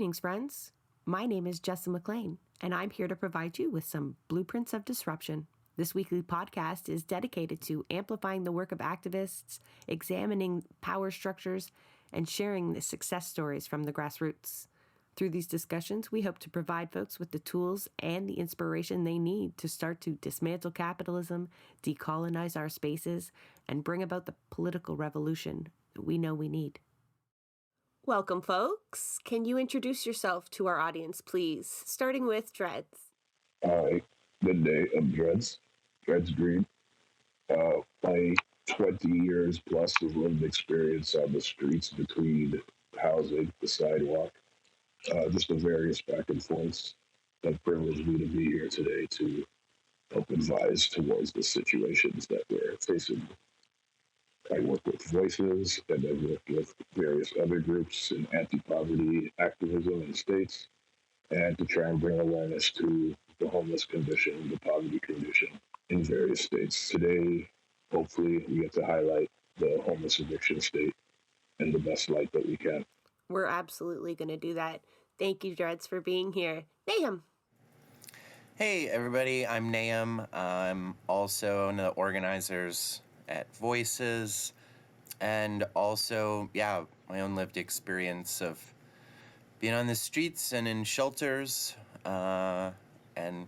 Greetings, friends. My name is Jessa McLean, and I'm here to provide you with some blueprints of disruption. This weekly podcast is dedicated to amplifying the work of activists, examining power structures, and sharing the success stories from the grassroots. Through these discussions, we hope to provide folks with the tools and the inspiration they need to start to dismantle capitalism, decolonize our spaces, and bring about the political revolution that we know we need. Welcome, folks. Can you introduce yourself to our audience, please? Starting with Dredz. Hi, good day. I'm Dredz Green. My 20 years plus of lived experience on the streets between housing, the sidewalk, just the various back and forths that privileged me to be here today to help advise towards the situations that we're facing. I work with Voices, and I work with various other groups in anti-poverty activism in states, and to try and bring awareness to the homeless condition, the poverty condition in various states. Today, hopefully, we get to highlight the homeless eviction state in the best light that we can. We're absolutely going to do that. Thank you, Dredz, for being here. Nahum. Hey, everybody. I'm Nahum. I'm also one of the organizers at Voices, and also, my own lived experience of being on the streets and in shelters and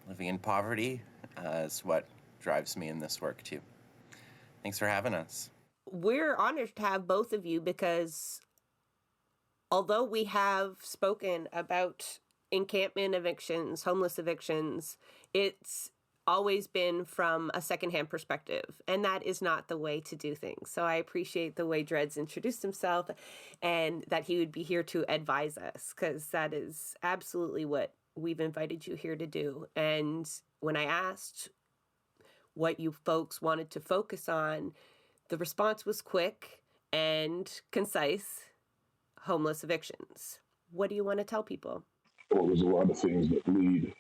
living in poverty is what drives me in this work, too. Thanks for having us. We're honored to have both of you because although we have spoken about encampment evictions, homeless evictions, it's always been from a secondhand perspective, and that is not the way to do things. So I appreciate the way Dredz introduced himself and that he would be here to advise us, because that is absolutely what we've invited you here to do. And when I asked what you folks wanted to focus on, the response was quick and concise: homeless evictions. What do you want to tell people? Well, there's a lot of things that lead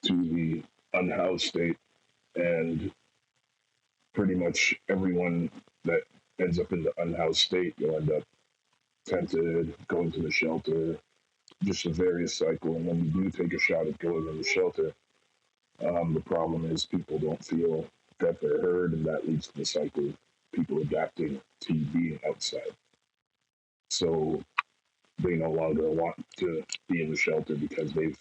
to the unhoused state, and pretty much everyone that ends up in the unhoused state will end up tented, going to the shelter, just a various cycle. And when you do take a shot at going in the shelter, the problem is people don't feel that they're heard, and that leads to the cycle of people adapting to being outside. So they no longer want to be in the shelter because they've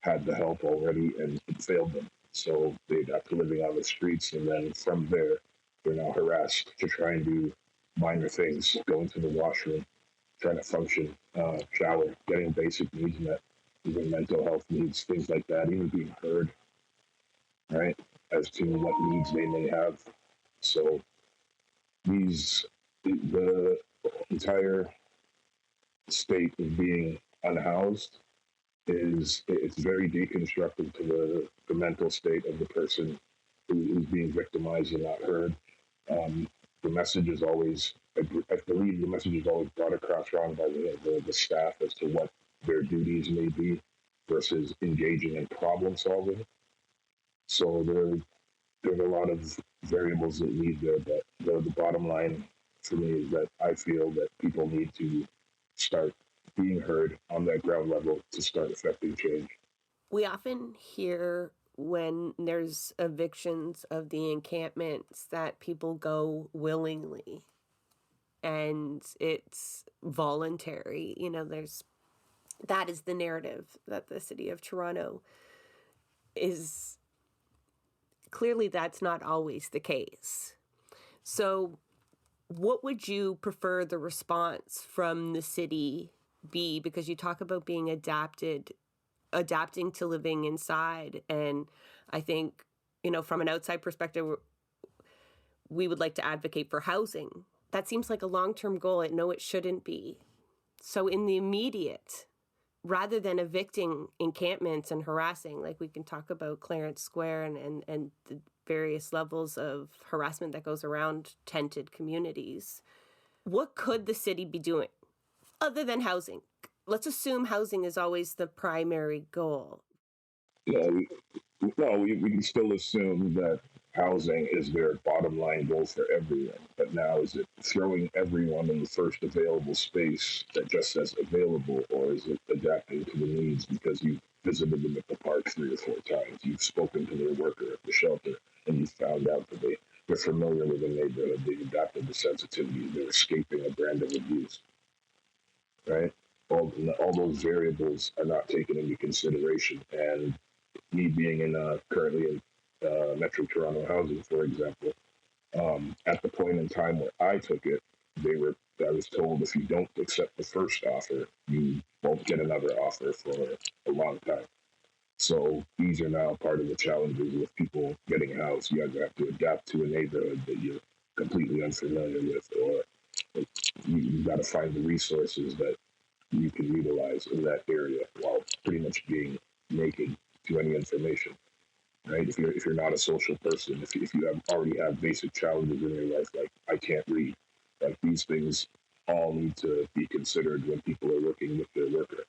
had the help already and it failed them. So they adapt to living on the streets, and then from there, they're now harassed to try and do minor things, going to the washroom, trying to function, shower, getting basic needs met, even mental health needs, things like that, even being heard, right, as to what needs they may have. So the entire state of being unhoused it's very deconstructive to the mental state of the person who's being victimized and not heard. The message is always, I believe the message is always brought across wrong by the staff as to what their duties may be versus engaging in problem solving. So there's a lot of variables that lead there, but the bottom line for me is that I feel that people need to start being heard on that ground level to start affecting change. We often hear when there's evictions of the encampments that people go willingly and it's voluntary. That is the narrative that the city of Toronto is. Clearly, that's not always the case. So what would you prefer the response from the city be? Because you talk about being adapting to living inside. And I think, from an outside perspective, we would like to advocate for housing. That seems like a long-term goal. It shouldn't be. So in the immediate, rather than evicting encampments and harassing, like we can talk about Clarence Square and the various levels of harassment that goes around tented communities, what could the city be doing other than housing? Let's assume housing is always the primary goal. Yeah, we can still assume that housing is their bottom line goal for everyone. But now, is it throwing everyone in the first available space that just says available, or is it adapting to the needs because you've visited them at the park 3 or 4 times, you've spoken to their worker at the shelter, and you found out that they're familiar with the neighborhood, they've adapted to sensitivity, they're escaping a brand of abuse, right? All those variables are not taken into consideration. And me being currently in Metro Toronto housing, for example, at the point in time where I took it, I was told if you don't accept the first offer, you won't get another offer for a long time. So these are now part of the challenges with people getting housed. You either have to adapt to a neighborhood that you're completely unfamiliar with, or you've got to find the resources that you can utilize in that area while pretty much being naked to any information. Right? If you're not a social person, if you already have basic challenges in your life, like I can't read, like these things all need to be considered when people are working with their worker.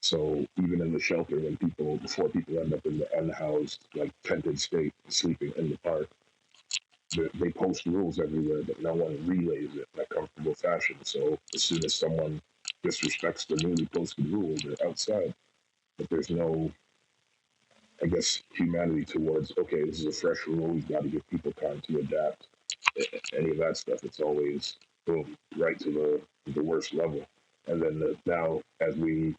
So even in the shelter, before people end up in the unhoused, like tented state, sleeping in the park, they post rules everywhere, but no one relays it in a comfortable fashion. So as soon as someone disrespects the newly posted rule, they're outside. But there's no, I guess, humanity towards, okay, this is a fresh rule, we've got to give people time to adapt. Any of that stuff, it's always, boom, right to the worst level. And then now, as we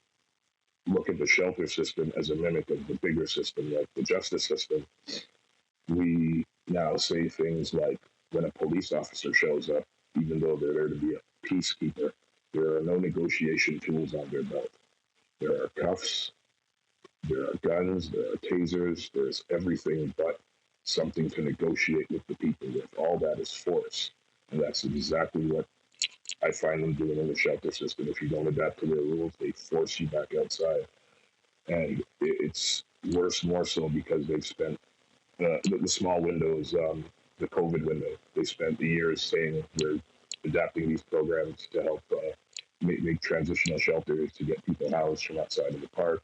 look at the shelter system as a mimic of the bigger system, like the justice system, we now say things like when a police officer shows up, even though they're there to be a peacekeeper, there are no negotiation tools on their belt. There are cuffs, there are guns, there are tasers, there's everything but something to negotiate with the people with. All that is force. And that's exactly what I find them doing in the shelter system. If you don't adapt to their rules, they force you back outside. And it's worse, more so because they've spent the small windows, the COVID window, they spent the years saying we're adapting these programs to help make transitional shelters to get people housed from outside of the park.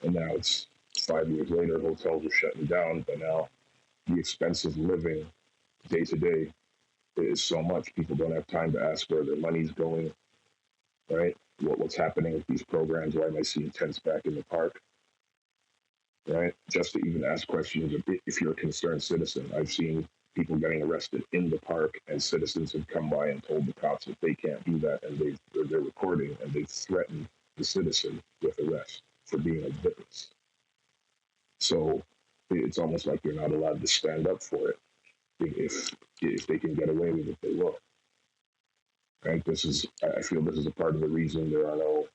And now it's 5 years later, hotels are shutting down, but now the expense of living day to day is so much. People don't have time to ask where their money's going, right? What's happening with these programs? Why am I seeing tents back in the park? Right? Just to even ask questions if you're a concerned citizen. I've seen people getting arrested in the park, and citizens have come by and told the cops that they can't do that, and they're recording, and they've threatened the citizen with arrest for being a witness. So it's almost like you're not allowed to stand up for it. If they can get away with it, they will. Right? I feel this is a part of the reason there are no,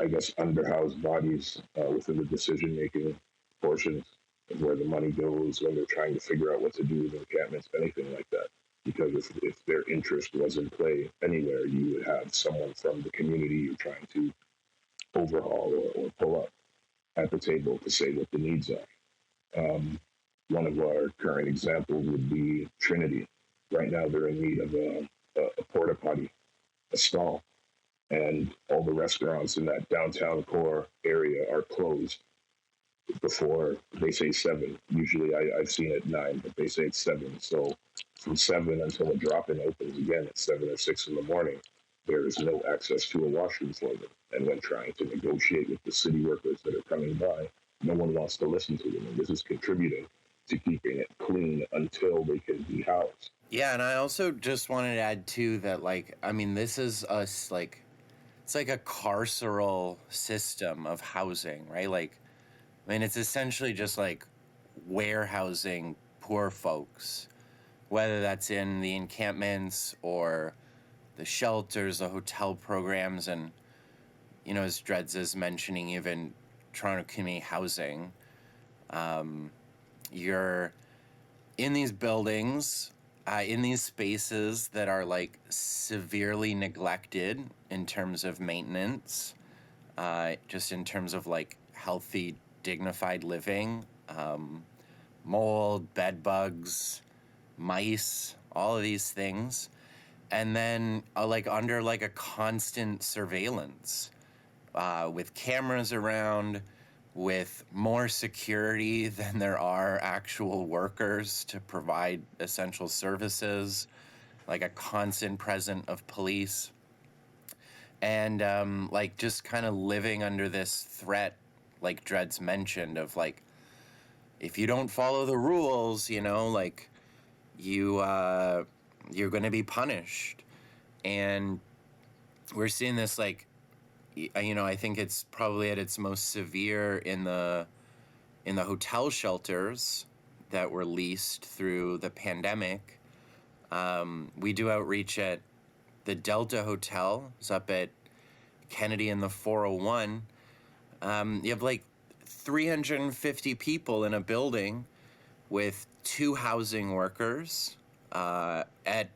I guess, underhoused bodies within the decision-making portions of where the money goes when they're trying to figure out what to do with encampments, anything like that. Because if their interest was in play anywhere, you would have someone from the community you're trying to overhaul or pull up at the table to say what the needs are. One of our current examples would be Trinity. Right now, they're in need of a porta potty, a stall, and all the restaurants in that downtown core area are closed before they say 7. Usually I've seen it 9, but they say it's 7. So from 7 until a drop-in opens again at 7 or 6 in the morning, there is no access to a washroom for them. And when trying to negotiate with the city workers that are coming by, no one wants to listen to them. And this is contributing to keeping it clean until they can be housed. Yeah, and I also just wanted to add too that, like, I mean, this is us, like, it's like a carceral system of housing, right? Like, I mean, it's essentially just like warehousing poor folks, whether that's in the encampments or the shelters, the hotel programs, and, you know, as Dredz is mentioning, even Toronto Community Housing. You're in these buildings, in these spaces that are like severely neglected in terms of maintenance, just in terms of like healthy, dignified living, mold, bed bugs, mice, all of these things. And then like under like a constant surveillance, with cameras around, with more security than there are actual workers to provide essential services. like a constant presence of police. And like just kind of living under this threat, like Dredz mentioned, of like, if you don't follow the rules, you know, like you're going to be punished. And we're seeing this, like, you know, I think it's probably at its most severe in the hotel shelters that were leased through the pandemic. We do outreach at the Delta Hotel. It's up at Kennedy and the 401. You have like 350 people in a building with 2 housing workers at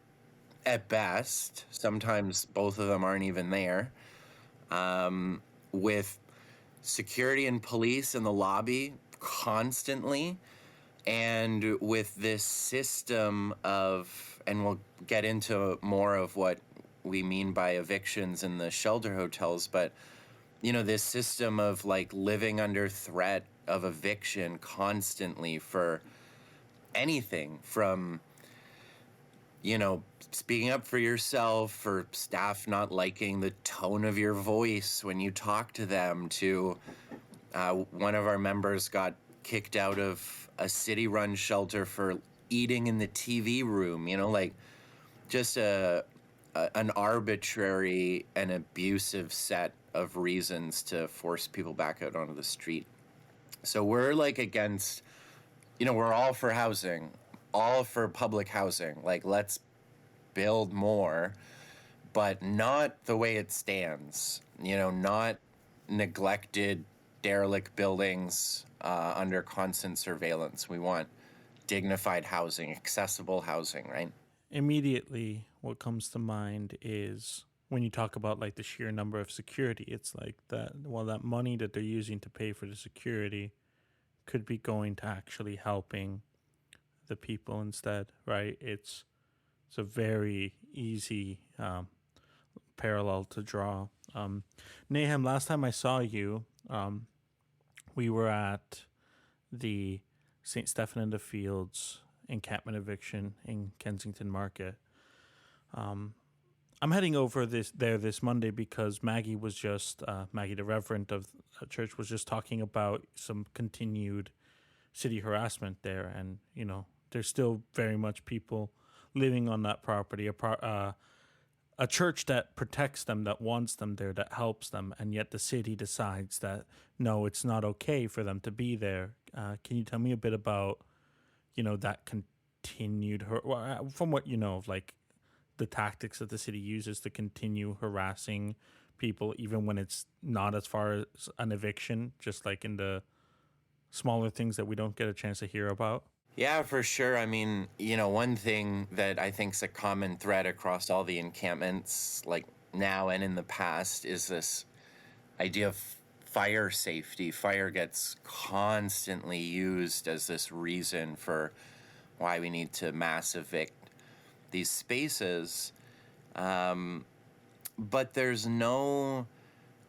best. Sometimes both of them aren't even there. With security and police in the lobby constantly, and with this system of, and we'll get into more of what we mean by evictions in the shelter hotels, but you know, this system of like living under threat of eviction constantly for anything from, you know, speaking up for yourself, for staff not liking the tone of your voice when you talk to them, to one of our members got kicked out of a city-run shelter for eating in the TV room, you know, like just an arbitrary and abusive set of reasons to force people back out onto the street. So we're like against, you know, we're all for housing, all for public housing. Like, let's build more, but not the way it stands, you know, not neglected, derelict buildings under constant surveillance. We want dignified housing, accessible housing, right? Immediately, what comes to mind is when you talk about like the sheer number of security, it's like that, well, that money that they're using to pay for the security could be going to actually helping the people instead, right? It's a very easy parallel to draw. Nahum, last time I saw you, we were at the St. Stephen in the Fields encampment eviction in Kensington Market. I'm heading over this Monday because Maggie was just, Maggie, the Reverend of the church, was just talking about some continued city harassment there. And, you know, there's still very much people living on that property, a church that protects them, that wants them there, that helps them. And yet the city decides that, no, it's not okay for them to be there. Can you tell me a bit about, you know, that continued, from what you know of, like, the tactics that the city uses to continue harassing people, even when it's not as far as an eviction, just like in the smaller things that we don't get a chance to hear about? Yeah, for sure. I mean, you know, one thing that I think is a common thread across all the encampments, like now and in the past, is this idea of fire safety. Fire gets constantly used as this reason for why we need to mass evict these spaces. But there's no,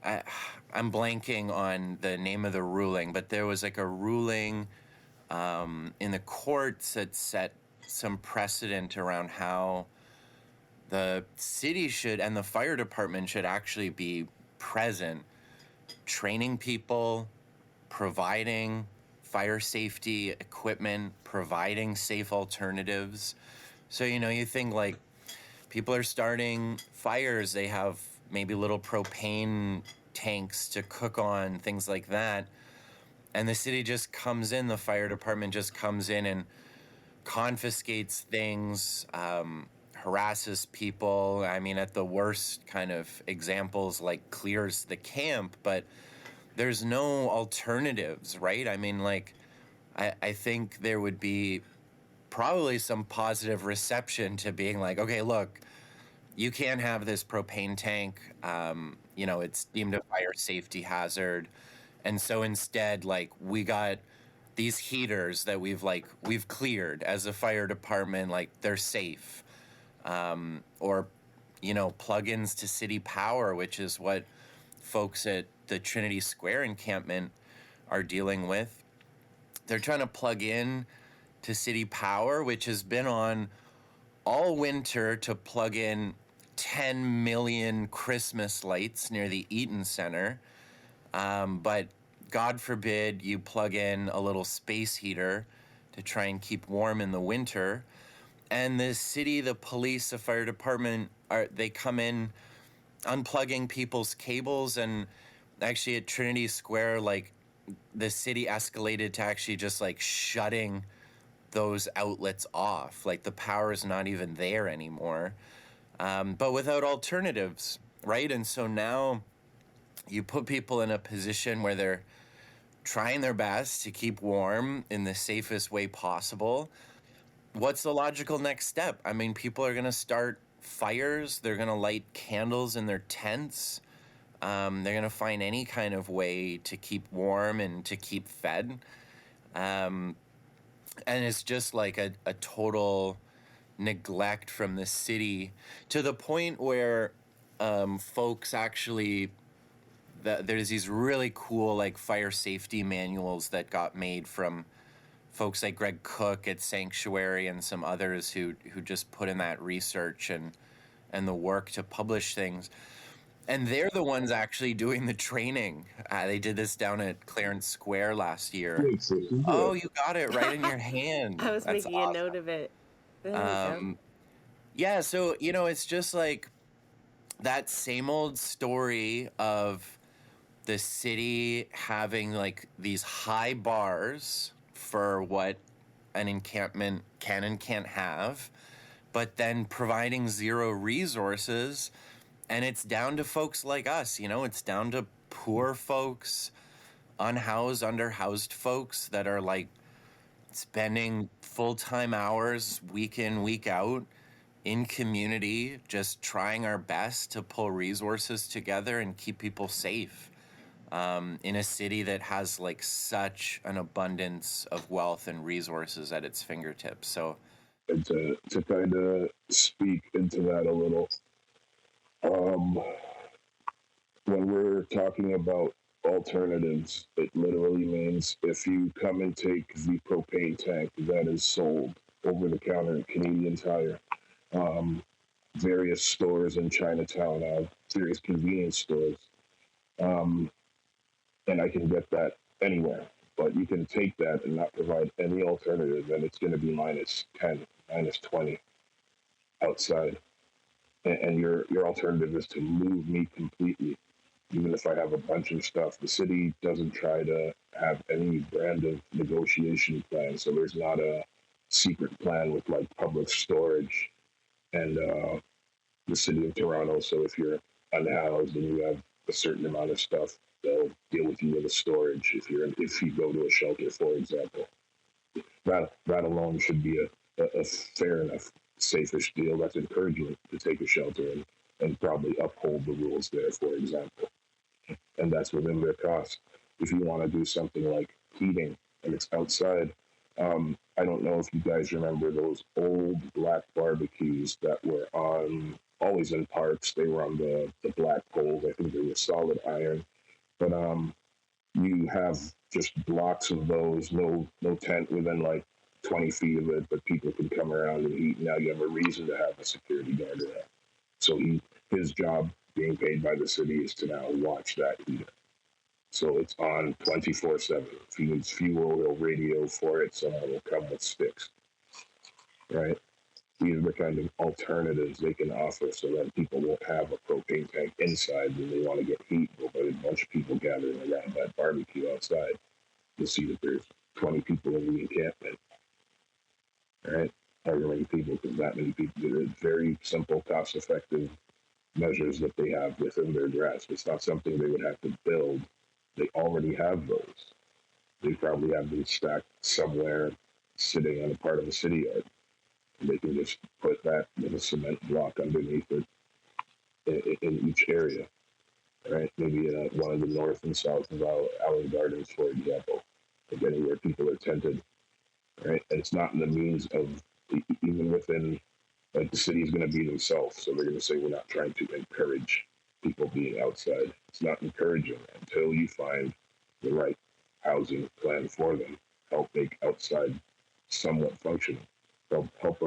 I'm blanking on the name of the ruling, but there was like a ruling in the courts that set some precedent around how the city should, and the fire department should actually be present, training people, providing fire safety equipment, providing safe alternatives. So, you know, you think like people are starting fires, they have maybe little propane tanks to cook on, things like that. And the city just comes in, the fire department just comes in and confiscates things, harasses people. I mean, at the worst kind of examples, like clears the camp, but there's no alternatives, right? I mean, like, I think there would be probably some positive reception to being like, okay, look, you can't have this propane tank. You know, it's deemed a fire safety hazard. And so instead, like, we got these heaters that we've cleared as a fire department, like they're safe. Or, you know, plugins to city power, which is what folks at the Trinity Square encampment are dealing with. They're trying to plug in to city power, which has been on all winter to plug in 10 million Christmas lights near the Eaton Center. But God forbid you plug in a little space heater to try and keep warm in the winter. And the city, the police, the fire department, they come in unplugging people's cables. And actually at Trinity Square, like, the city escalated to actually just like shutting those outlets off. Like, the power is not even there anymore, but without alternatives, right? And so now you put people in a position where they're trying their best to keep warm in the safest way possible. What's the logical next step? I mean, people are going to start fires. They're going to light candles in their tents. They're going to find any kind of way to keep warm and to keep fed. And it's just like a total neglect from the city, to the point where folks actually, there's these really cool like fire safety manuals that got made from folks like Greg Cook at Sanctuary and some others who just put in that research and the work to publish things. And they're the ones actually doing the training. They did this down at Clarence Square last year. Oh, you got it right in your hand. I was That's making awesome. a note of it. There you go. Yeah, so, it's just like that same old story of the city having like these high bars for what an encampment can and can't have, but then providing zero resources. And it's down to folks like us, it's down to poor folks, unhoused, underhoused folks that are like spending full-time hours week in, week out in community, just trying our best to pull resources together and keep people safe in a city that has like such an abundance of wealth and resources at its fingertips. So, and to kind of speak into that a little, when we're talking about alternatives, it literally means if you come and take the propane tank that is sold over the counter at Canadian Tire, various stores in Chinatown have various convenience stores, and I can get that anywhere. But you can take that and not provide any alternative, and it's going to be minus 10, minus 20 outside. And your alternative is to move me completely. Even if I have a bunch of stuff, the city doesn't try to have any brand of negotiation plan. So there's not a secret plan with like public storage and the city of Toronto. So if you're unhoused and you have a certain amount of stuff, they'll deal with you with a storage. If you go to a shelter, for example, that alone should be a fair enough, safe-ish deal. That's encouraging to take a shelter and probably uphold the rules there, for example. And that's within their cost. If you want to do something like heating and it's outside, I don't know if you guys remember those old black barbecues that were on always in parks. They were on the black poles. I think they were solid iron. But you have just blocks of those, no tent within like 20 feet of it, but people can come around and eat. Now you have a reason to have a security guard around. So his job, being paid by the city, is to now watch that heater. So it's on 24/7. If he needs fuel, he'll radio for it. Someone will come with sticks, right? These are the kind of alternatives they can offer so that people won't have a propane tank inside when they want to get heat. But a bunch of people gathering around that barbecue outside, you'll see that there's 20 people in the encampment, right? However many people, because that many people. It's very simple, cost-effective measures that they have within their grasp. It's not something they would have to build. They already have those. They probably have them stacked somewhere sitting on a part of a city yard. And they can just put that with a cement block underneath it in each area, right? Maybe one of the north and south of Allen Gardens, for example, again, where people are tented, right? And it's not in the means of, even within, like the city is going to be themselves. So they're going to say, we're not trying to encourage people being outside. It's not encouraging until you find the right housing plan for them. Help make outside somewhat functional. Help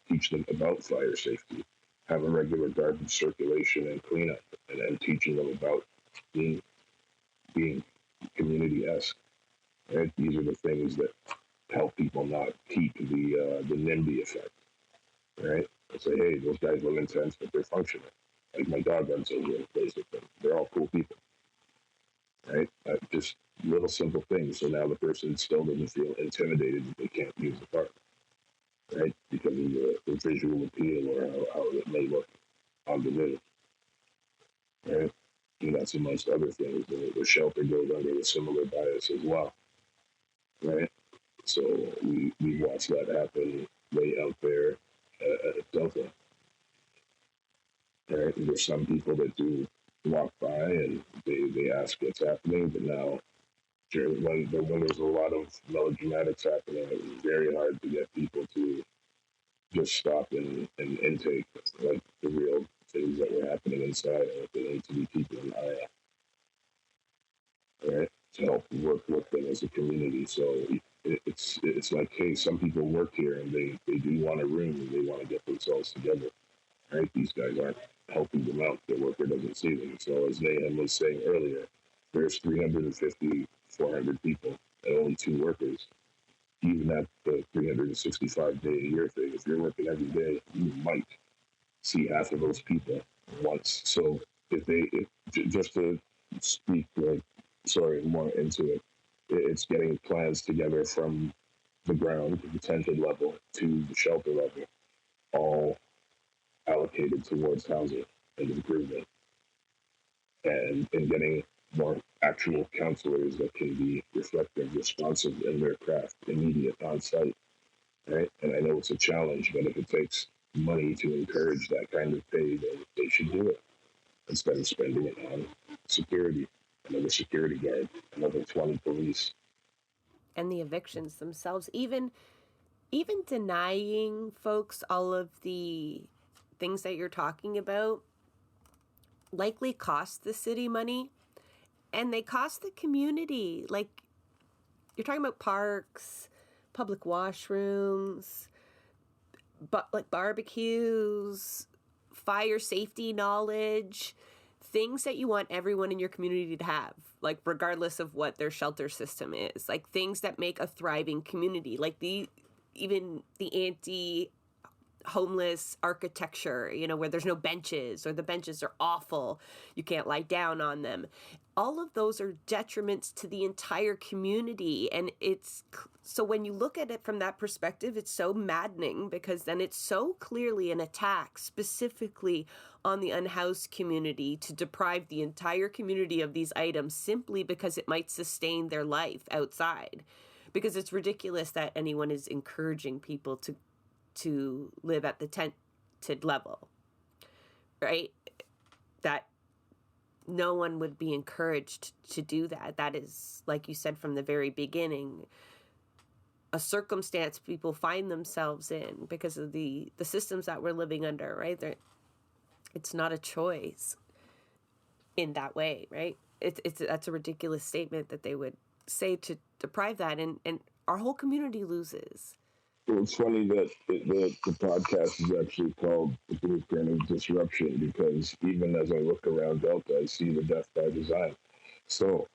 teach them about fire safety, have a regular garbage circulation and cleanup, and then teaching them about being community-esque. Right? These are the things that help people not keep the NIMBY effect. Right? And say, hey, those guys live in tents, but they're functional. Like my dog runs over in place with them. They're all cool people. Right? Just little simple things. So now the person still doesn't feel intimidated that they can't use the park. Right? Because of the visual appeal or how it may look on the news. Right? And that's amongst other things. The shelter goes under a similar bias as well. Right? So we watch that happen way out there at Delta. Right? And there's some people that do walk by and they ask what's happening, but now when there's a lot of melodramatics happening, it was very hard to get people to just stop and intake like the real things that were happening inside and what they need to be keeping an eye on. Right? To help work with them as a community. So it's like, hey, some people work here and they do want a room and they want to get themselves together. Right? These guys aren't helping them out. Their worker doesn't see them. So as Nahum was saying earlier, there's 350, 400 people and only 2 workers. Even at the 365-day-a-year thing, if you're working every day, you might see half of those people once. So just to speak more into it, it's getting plans together from the ground, the tented level, to the shelter level, all allocated towards housing and improvement, and getting more actual counselors that can be reflective, responsive in their craft, immediate on site. Right? And I know it's a challenge, but if it takes money to encourage that kind of pay, then they should do it instead of spending it on security, another security guard, another 20 police. And the evictions themselves, even denying folks all of the things that you're talking about likely cost the city money, and they cost the community. Like, you're talking about parks, public washrooms, but like barbecues, fire safety knowledge, things that you want everyone in your community to have, like regardless of what their shelter system is, like things that make a thriving community, like even the anti-homeless architecture, where there's no benches or the benches are awful, you can't lie down on them. All of those are detriments to the entire community. And so when you look at it from that perspective, it's so maddening, because then it's so clearly an attack specifically on the unhoused community to deprive the entire community of these items simply because it might sustain their life outside. Because it's ridiculous that anyone is encouraging people to live at the tented level, right? That no one would be encouraged to do that. That is, like you said from the very beginning, a circumstance people find themselves in because of the systems that we're living under, right? It's not a choice in that way, right? That's a ridiculous statement that they would say to deprive that, and our whole community loses. Well, it's funny that the podcast is actually called The Blueprint of Disruption, because even as I look around Delta, I see the death by design. So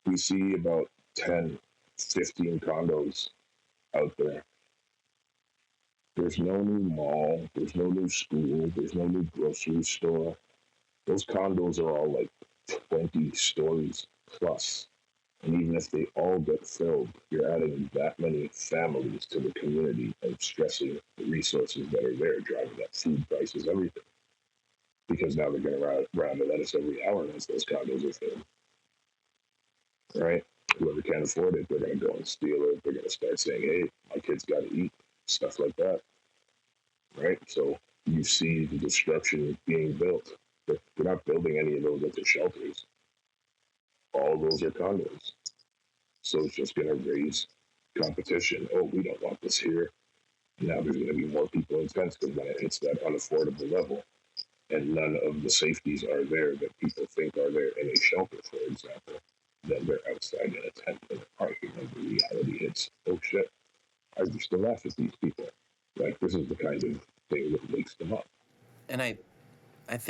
we see about 10, 15 condos out there. There's no new mall, there's no new school, there's no new grocery store. Those condos are all like 20 stories plus. And even if they all get filled, you're adding that many families to the community and stressing the resources that are there, driving up food prices, everything. Because now they're going to round the lettuce every hour once those condos are filled. Right? Whoever can't afford it, they're going to go and steal it. They're going to start saying, hey, my kid's got to eat, stuff like that. Right? So you see the destruction being built. They're not building any of those into shelters. All those are condos. So it's just going to raise competition. Oh, we don't want this here. Now there's going to be more people in tents, because when it hits that unaffordable level, and none of the safeties are there that people think are there in a shelter, for example, then they're outside in a tent in a park, and the reality hits, oh shit, I used to laugh at these people. Like, this is the kind of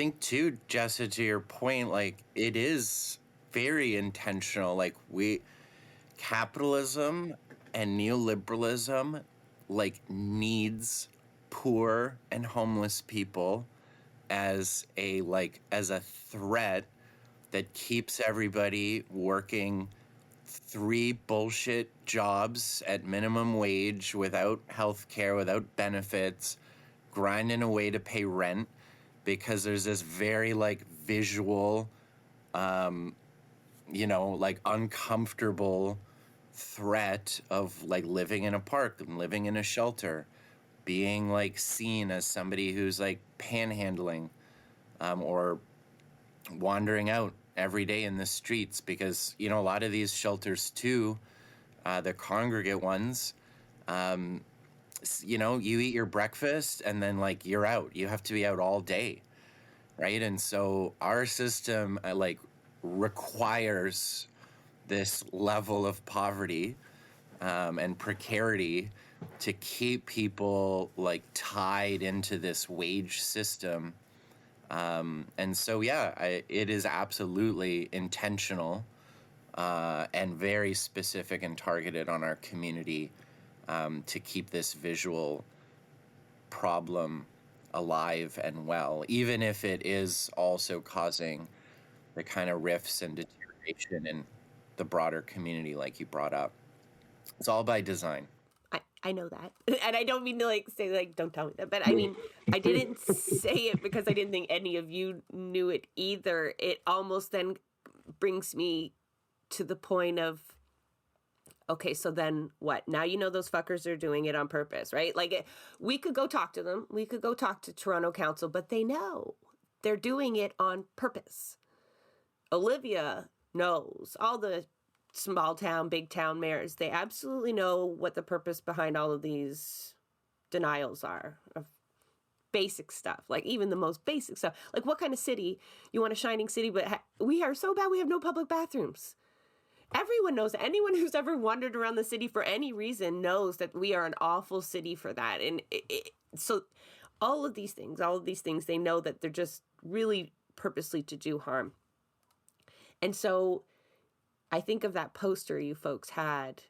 think too, Jessa, to your point, like it is very intentional. Like capitalism and neoliberalism like needs poor and homeless people as a threat that keeps everybody working 3 bullshit jobs at minimum wage without health care, without benefits, grinding away to pay rent, because there's this very like visual like uncomfortable threat of like living in a park and living in a shelter, being like seen as somebody who's like panhandling or wandering out every day in the streets, because a lot of these shelters too, the congregate ones, you eat your breakfast and then like you're out, you have to be out all day, right? And so our system like requires this level of poverty and precarity to keep people like tied into this wage system. And so, it is absolutely intentional and very specific and targeted on our community to keep this visual problem alive and well, even if it is also causing the kind of rifts and deterioration in the broader community like you brought up. It's all by design. I know that. And I don't mean to like say like don't tell me that, but I mean I didn't say it because I didn't think any of you knew it either. It almost then brings me to the point of, okay, so then what? Now you know those fuckers are doing it on purpose, right? Like we could go talk to them. We could go talk to Toronto Council, but they know they're doing it on purpose. Olivia knows, all the small town, big town mayors, they absolutely know what the purpose behind all of these denials are of basic stuff, like even the most basic stuff. Like what kind of city? You want a shining city, but we are so bad we have no public bathrooms. Everyone knows that. Anyone who's ever wandered around the city for any reason knows that we are an awful city for that. And so all of these things, they know that they're just really purposely to do harm. And so I think of that poster you folks had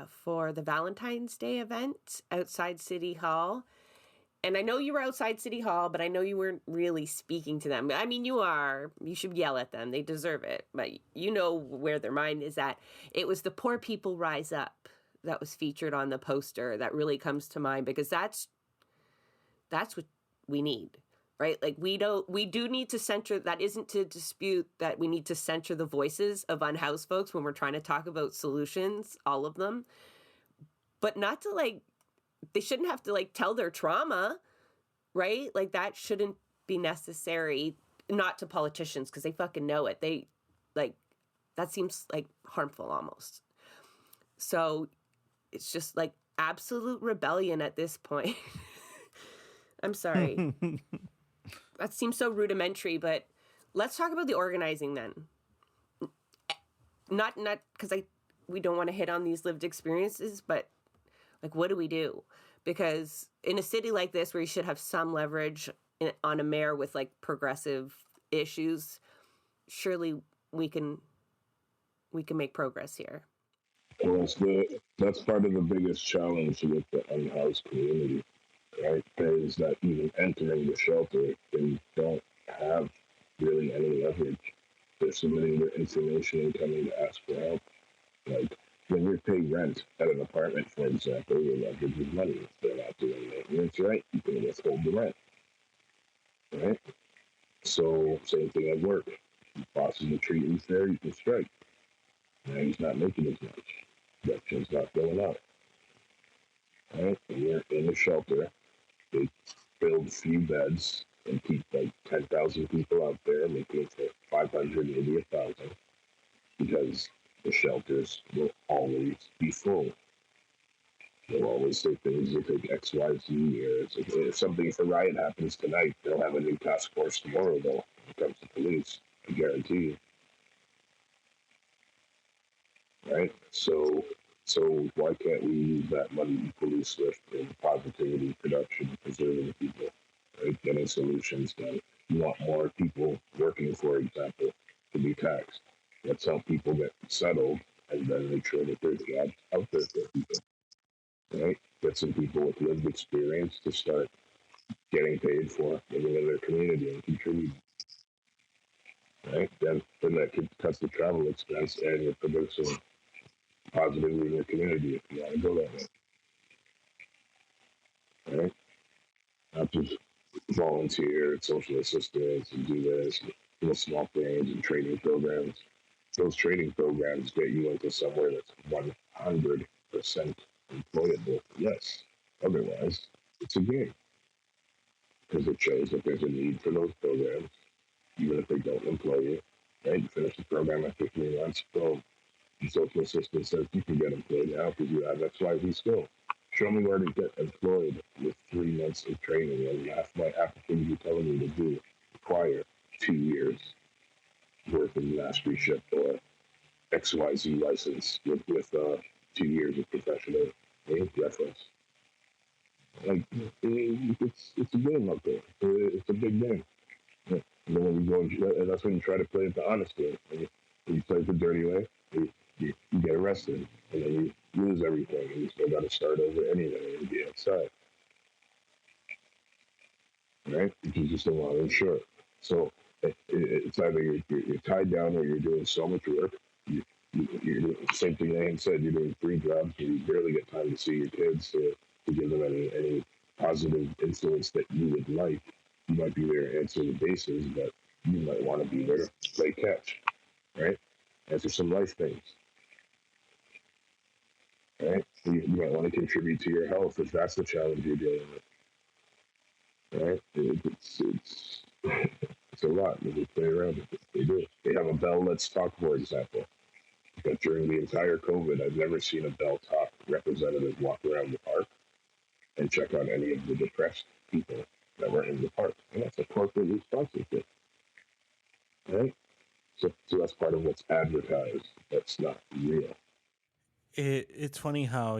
for the Valentine's Day event outside City Hall. And I know you were outside City Hall, but I know you weren't really speaking to them. I mean, you are. You should yell at them. They deserve it. But you know where their mind is at. It was the Poor People Rise Up that was featured on the poster that really comes to mind, because that's what we need. Right? Like we do need to censor, that isn't to dispute that we need to censor the voices of unhoused folks when we're trying to talk about solutions, all of them, but not to like, they shouldn't have to like tell their trauma, right? Like that shouldn't be necessary, not to politicians because they fucking know it. They like, that seems like harmful almost. So it's just like absolute rebellion at this point. I'm sorry. That seems so rudimentary, but let's talk about the organizing then. Not because we don't want to hit on these lived experiences, but like, what do we do? Because in a city like this, where you should have some leverage on a mayor with like progressive issues, surely we can make progress here. Well, that's part of the biggest challenge with the unhoused community, right? Is that even entering the shelter, they don't have really any leverage. They're submitting their information and coming to ask for help. Like when you pay rent at an apartment, for example, your leverage is money. If they're not doing maintenance right, you can withhold the rent, right? So same thing at work. If bosses are treating you fair, you can strike. Now he's not making as much. Production's not going up. Right? And you're in a shelter. They build a few beds and keep like 10,000 people out there, making it for 500, maybe 1,000, because the shelters will always be full. They'll always say things will take X, Y, Z years. If something, if a riot happens tonight, they'll have a new task force tomorrow, though, when it comes to police. I guarantee you. Right? So why can't we use that money equally swift in positivity, production, preserving people, right? Getting solutions done, You want more people working, for example, to be taxed. Let's help people get settled and then make sure that there's jobs out there for people, right? Get some people with lived experience to start getting paid for living in their community and contributing, right? Then that cuts the travel expense and you're producing positively in your community if you want to go that way, right? Not just volunteer and social assistance and do this, small things and training programs. Those training programs get you into somewhere that's 100% employable. Yes. Otherwise, it's a game because it shows that there's a need for those programs, even if they don't employ you. Right? You finish the program after 3 months, boom. The social assistant says you can get employed now because you have XYZ skill. Show me where to get employed with 3 months of training, and half the things you're telling me to do require 2 years worth of masteryship or XYZ license with 2 years of professional reference. Like it's a game out there. It's a big game. And then when you go, and that's when you try to play it the honest game. When you play it the dirty way, you get arrested, and then you lose everything, and you still got to start over anyway and be outside, right? Which is just a long and short. So it's either you're tied down or you're doing so much work. You're doing the same thing Nahum said. You're doing 3 jobs, and you barely get time to see your kids to give them any positive influence that you would like. You might be there to answer the bases, but you might want to be there to play catch, right? Answer some life things, right? You might want to contribute to your health if that's the challenge you're dealing with, right? It's a lot. They play around with it. They do. They have a Bell Let's Talk, for example. But during the entire COVID, I've never seen a Bell Talk representative walk around the park and check on any of the depressed people that were in the park. And that's a corporate sponsorship, right? So that's part of what's advertised. That's not real. It's funny how,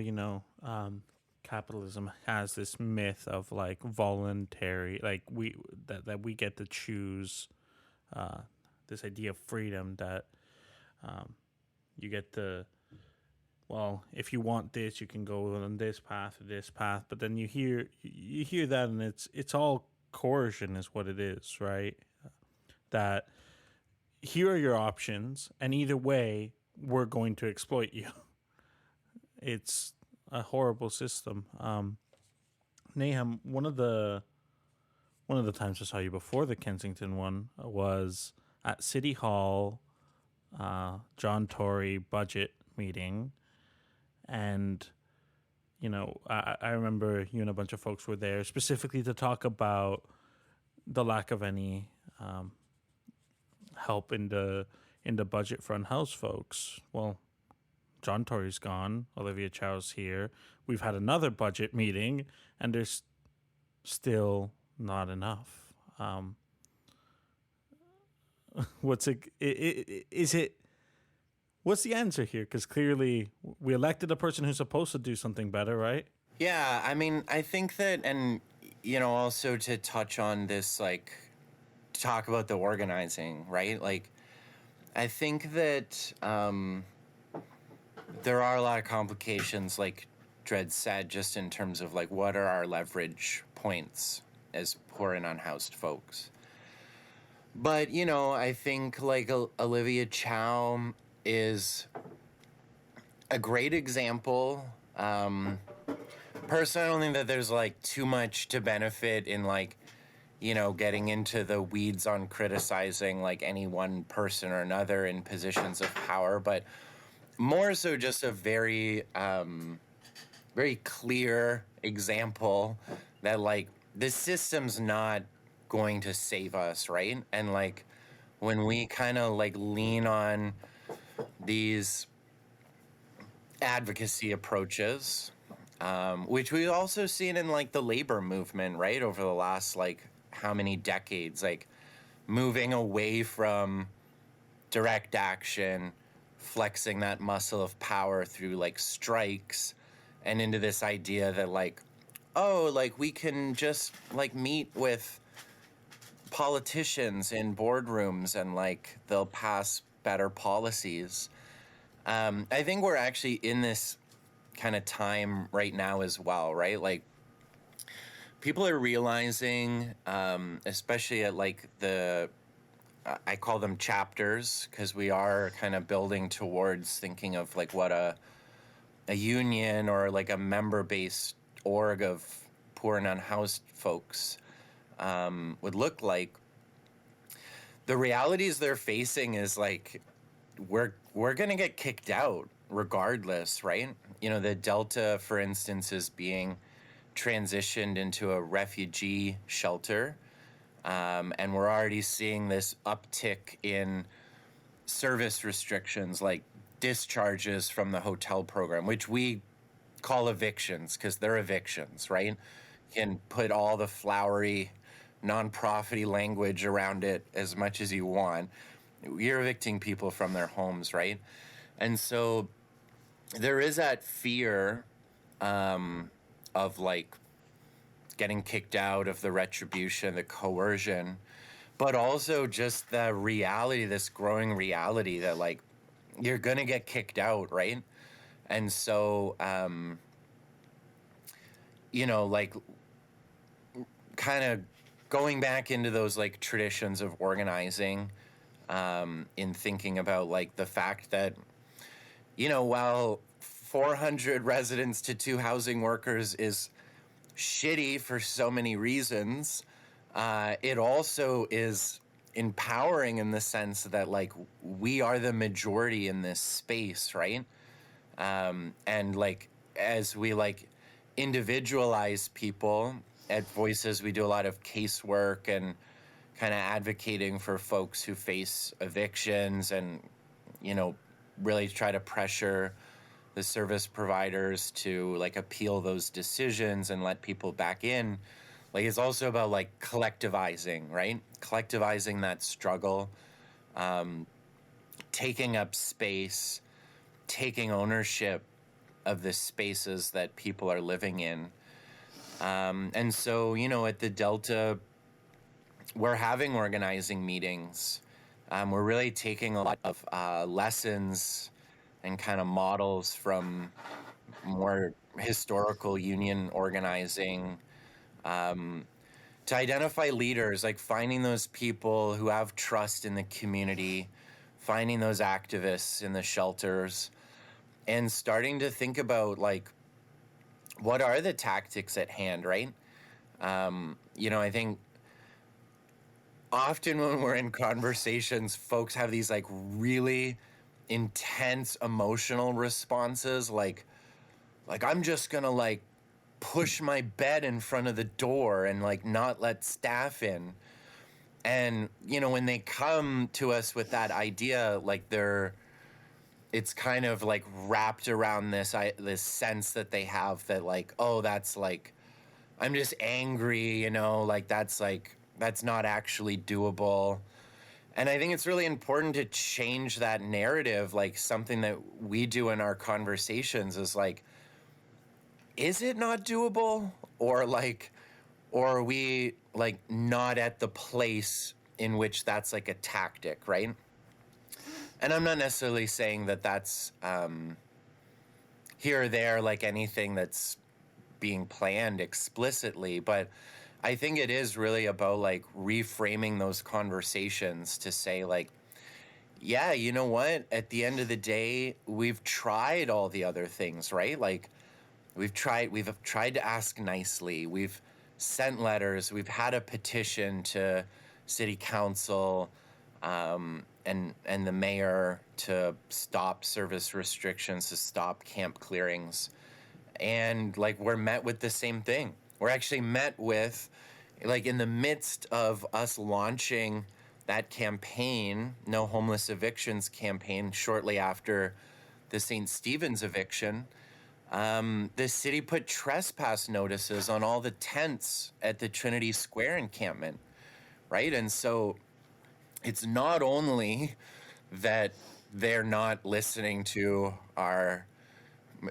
capitalism has this myth of like voluntary, like that we get to choose, this idea of freedom that you get to, well, if you want this, you can go on this path or this path. But then you hear that, and it's all coercion, is what it is, right? That here are your options, and either way, we're going to exploit you. It's a horrible system. Nahum, one of the times I saw you before the Kensington one was at City Hall, John Tory budget meeting, and I remember you and a bunch of folks were there specifically to talk about the lack of any help in the budget for unhoused folks. Well, John Tory's gone. Olivia Chow's here. We've had another budget meeting, and there's still not enough. What's the answer here? Because clearly we elected a person who's supposed to do something better, right? Yeah, I mean, I think that, and, also to touch on this, like, to talk about the organizing, right? Like, I think that there are a lot of complications, like Dredz said, just in terms of, like, what are our leverage points as poor and unhoused folks. But, I think, like, Olivia Chow is a great example. Personally, I don't think that there's, like, too much to benefit in, like, getting into the weeds on criticizing, like, any one person or another in positions of power, but more so just a very, very clear example that, like, the system's not going to save us, right? And, like, when we kind of, like, lean on these advocacy approaches, which we've also seen in, like, the labor movement, right, over the last, like, how many decades, like, moving away from direct action, flexing that muscle of power through, like, strikes, and into this idea that, like, oh, like, we can just, like, meet with politicians in boardrooms and like they'll pass better policies. I think we're actually in this kind of time right now as well, right? Like people are realizing, especially at like I call them chapters, because we are kind of building towards thinking of like what a union or like a member-based org of poor and unhoused folks would look like. The realities they're facing is like we're gonna get kicked out regardless, right? You know, the Delta, for instance, is being transitioned into a refugee shelter, and we're already seeing this uptick in service restrictions, like discharges from the hotel program, which we call evictions because they're evictions, right? You can put all the flowery, non-profity language around it as much as you want. You're evicting people from their homes, right? And so there is that fear of like getting kicked out, of the retribution, the coercion, but also just the reality, this growing reality that like you're gonna get kicked out, right? And so you know, like kind of going back into those like traditions of organizing, in thinking about like the fact that, you know, while 400 residents to 2 housing workers is shitty for so many reasons, it also is empowering in the sense that like we are the majority in this space, right? And like as we like individualize people at Voices, we do a lot of casework and kind of advocating for folks who face evictions, and you know, really try to pressure the service providers to like appeal those decisions and let people back in. Like it's also about like collectivizing, right? Collectivizing that struggle, taking up space, taking ownership of the spaces that people are living in. And so, you know, at the Delta, we're having organizing meetings. We're really taking a lot of lessons and kind of models from more historical union organizing, to identify leaders, like finding those people who have trust in the community, finding those activists in the shelters, and starting to think about like, what are the tactics at hand, right? You know, I think often when we're in conversations, folks have these like really intense emotional responses, like I'm just gonna like push my bed in front of the door and like not let staff in. And you know, when they come to us with that idea, like it's kind of like wrapped around this sense that they have that like, oh, that's like, I'm just angry, you know, like that's not actually doable. And I think it's really important to change that narrative. Like something that we do in our conversations is like, is it not doable? Or are we like not at the place in which that's like a tactic, right? And I'm not necessarily saying that that's here or there, like anything that's being planned explicitly, but I think it is really about like reframing those conversations to say like, yeah, you know what? At the end of the day, we've tried all the other things, right? Like we've tried to ask nicely. We've sent letters. We've had a petition to city council, and the mayor to stop service restrictions, to stop camp clearings. And like we're met with the same thing. We're actually met with, like in the midst of us launching that campaign, No Homeless Evictions campaign, shortly after the St. Stephen's eviction, the city put trespass notices on all the tents at the Trinity Square encampment, right? And so it's not only that they're not listening to our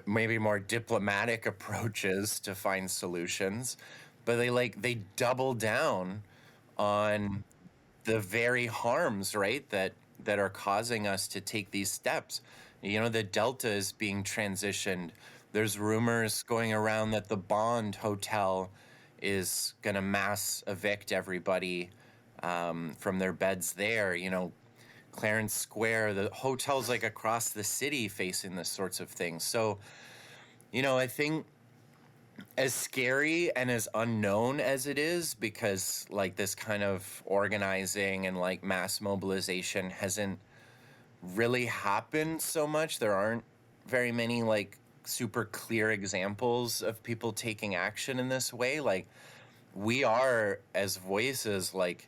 maybe more diplomatic approaches to find solutions, but they double down on the very harms, right, that are causing us to take these steps. You know, the Delta is being transitioned. There's rumors going around that the Bond Hotel is going to mass evict everybody from their beds there. You know, Clarence Square, the hotels like across the city facing this sorts of things. So, you know, I think as scary and as unknown as it is, because like this kind of organizing and like mass mobilization hasn't really happened so much. There aren't very many like super clear examples of people taking action in this way. Like we are as voices like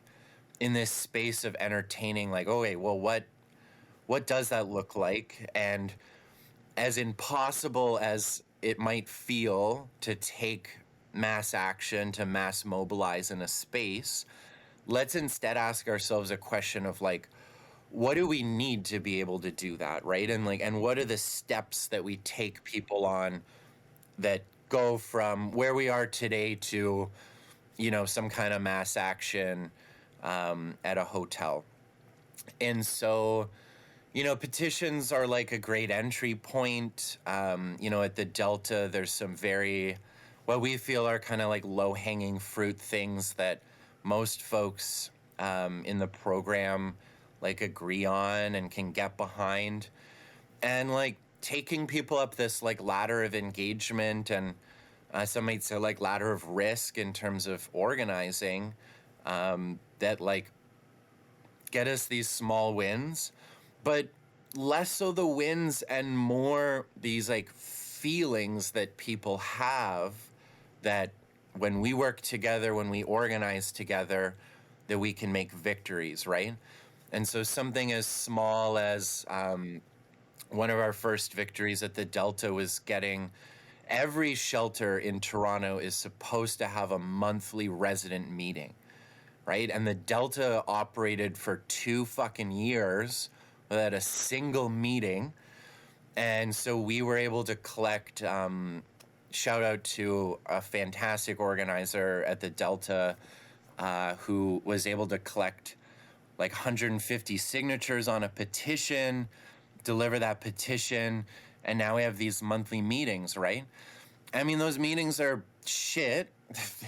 in this space of entertaining like, okay, well what does that look like? And as impossible as it might feel to take mass action, to mass mobilize in a space, let's instead ask ourselves a question of like, what do we need to be able to do that, right? And like, and what are the steps that we take people on that go from where we are today to, you know, some kind of mass action at a hotel. And so, you know, petitions are like a great entry point. You know, at the Delta, there's some very, what we feel are kind of like low-hanging fruit things that most folks in the program like agree on and can get behind. And like taking people up this like ladder of engagement and some might say like ladder of risk in terms of organizing that like get us these small wins, but less so the wins and more these like feelings that people have that when we work together, when we organize together, that we can make victories, right? And so something as small as one of our first victories at the Delta was getting every shelter in Toronto is supposed to have a monthly resident meeting, right? And the Delta operated for 2 fucking years without a single meeting. And so we were able to collect, shout out to a fantastic organizer at the Delta who was able to collect like 150 signatures on a petition, deliver that petition, and now we have these monthly meetings, right? I mean, those meetings are shit.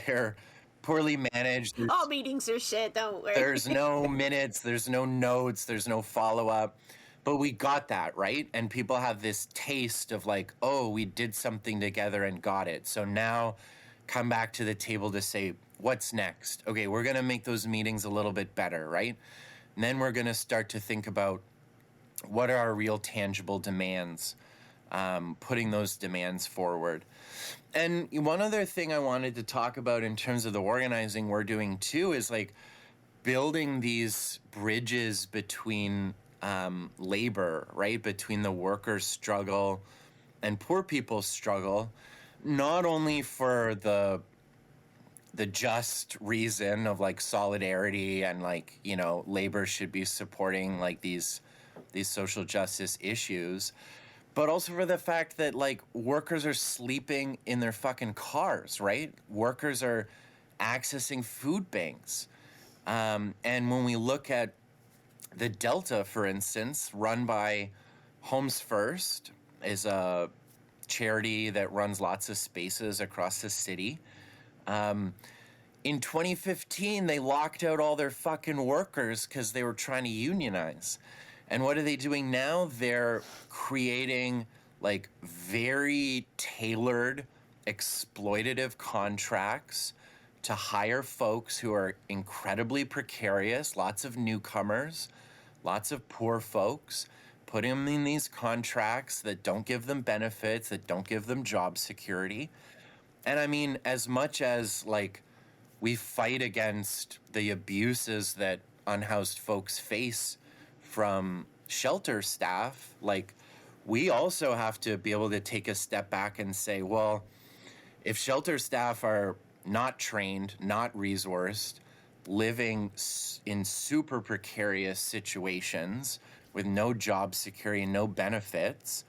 They're poorly managed. All meetings are shit, don't worry. There's no minutes, there's no notes, there's no follow-up. But we got that, right? And people have this taste of like, oh, we did something together and got it. So now come back to the table to say, what's next? Okay, we're going to make those meetings a little bit better, right? And then we're going to start to think about what are our real tangible demands, putting those demands forward. And one other thing I wanted to talk about in terms of the organizing we're doing too is like building these bridges between labor, right? Between the workers' struggle and poor people's struggle, not only for the just reason of like solidarity and like, you know, labor should be supporting like these social justice issues, but also for the fact that like workers are sleeping in their fucking cars, right? Workers are accessing food banks. And when we look at the Delta, for instance, run by Homes First, is a charity that runs lots of spaces across the city. In 2015, they locked out all their fucking workers because they were trying to unionize. And what are they doing now? They're creating like very tailored, exploitative contracts to hire folks who are incredibly precarious, lots of newcomers, lots of poor folks, putting them in these contracts that don't give them benefits, that don't give them job security. And I mean, as much as like we fight against the abuses that unhoused folks face from shelter staff, like we also have to be able to take a step back and say, well, if shelter staff are not trained, not resourced, living in super precarious situations with no job security, no benefits,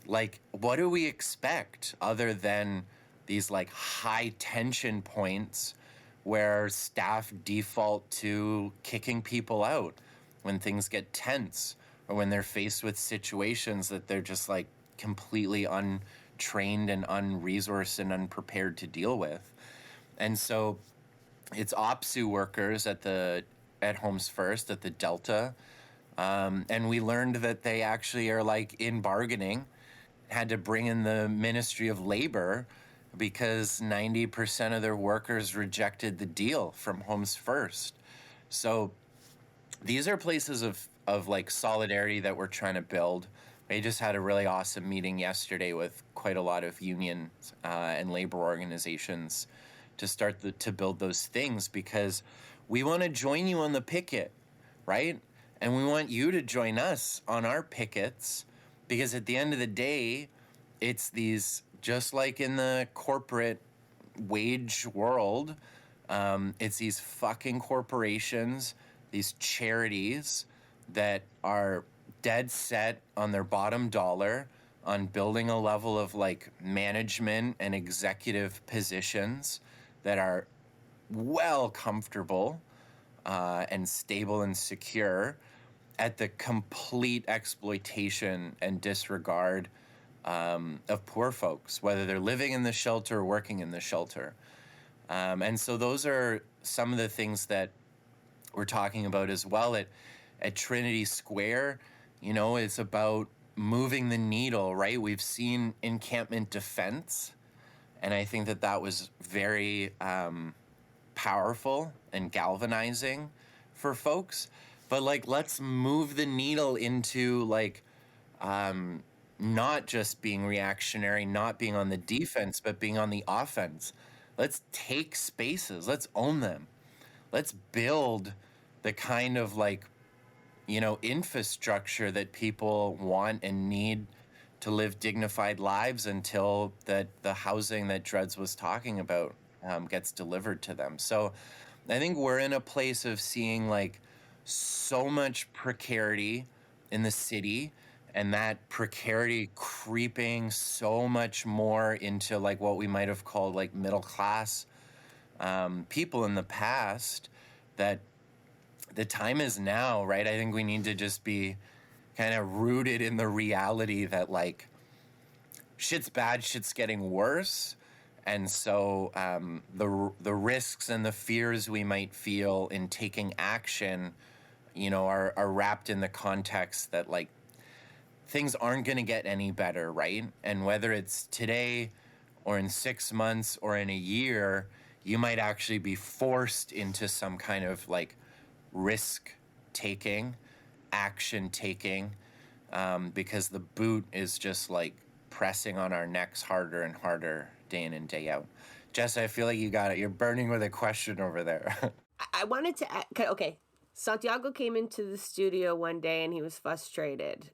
like what do we expect other than these like high tension points where staff default to kicking people out when things get tense or when they're faced with situations that they're just like completely untrained and unresourced and unprepared to deal with. And so it's OPSU workers at Homes First, at the Delta. And we learned that they actually are like in bargaining, had to bring in the Ministry of Labor because 90% of their workers rejected the deal from Homes First. So these are places of like solidarity that we're trying to build. I just had a really awesome meeting yesterday with quite a lot of unions and labor organizations to start to build those things, because we want to join you on the picket, right? And we want you to join us on our pickets, because at the end of the day, it's these, just like in the corporate wage world, it's these fucking corporations, these charities that are dead set on their bottom dollar on building a level of like management and executive positions that are well comfortable and stable and secure, at the complete exploitation and disregard of poor folks, whether they're living in the shelter or working in the shelter. And so those are some of the things that we're talking about as well at Trinity Square. You know, it's about moving the needle, right? We've seen encampment defense, and I think that was very powerful and galvanizing for folks. But like, let's move the needle into like not just being reactionary, not being on the defense, but being on the offense. Let's take spaces. Let's own them. Let's build the kind of like, you know, infrastructure that people want and need to live dignified lives until that the housing that Dredz was talking about gets delivered to them. So I think we're in a place of seeing like so much precarity in the city, and that precarity creeping so much more into like what we might have called like middle class people in the past, that the time is now, right? I think we need to just be kind of rooted in the reality that like shit's bad, shit's getting worse. And so the risks and the fears we might feel in taking action, you know, are wrapped in the context that like things aren't going to get any better, right? And whether it's today or in 6 months or in a year, you might actually be forced into some kind of like risk taking, action taking, because the boot is just like pressing on our necks harder and harder day in and day out. Jess, I feel like you got it. You're burning with a question over there. I wanted to add, okay. Santiago came into the studio one day and he was frustrated.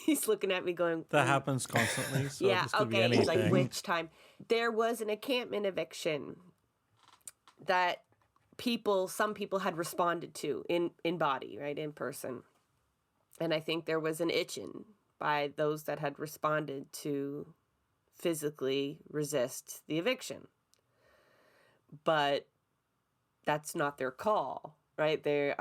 He's looking at me going, that happens constantly. So yeah, this could be okay. He's anything. like, which time? There was an encampment eviction that some people had responded to in body, right, in person. And I think there was an itching by those that had responded to physically resist the eviction. But that's not their call, right? They're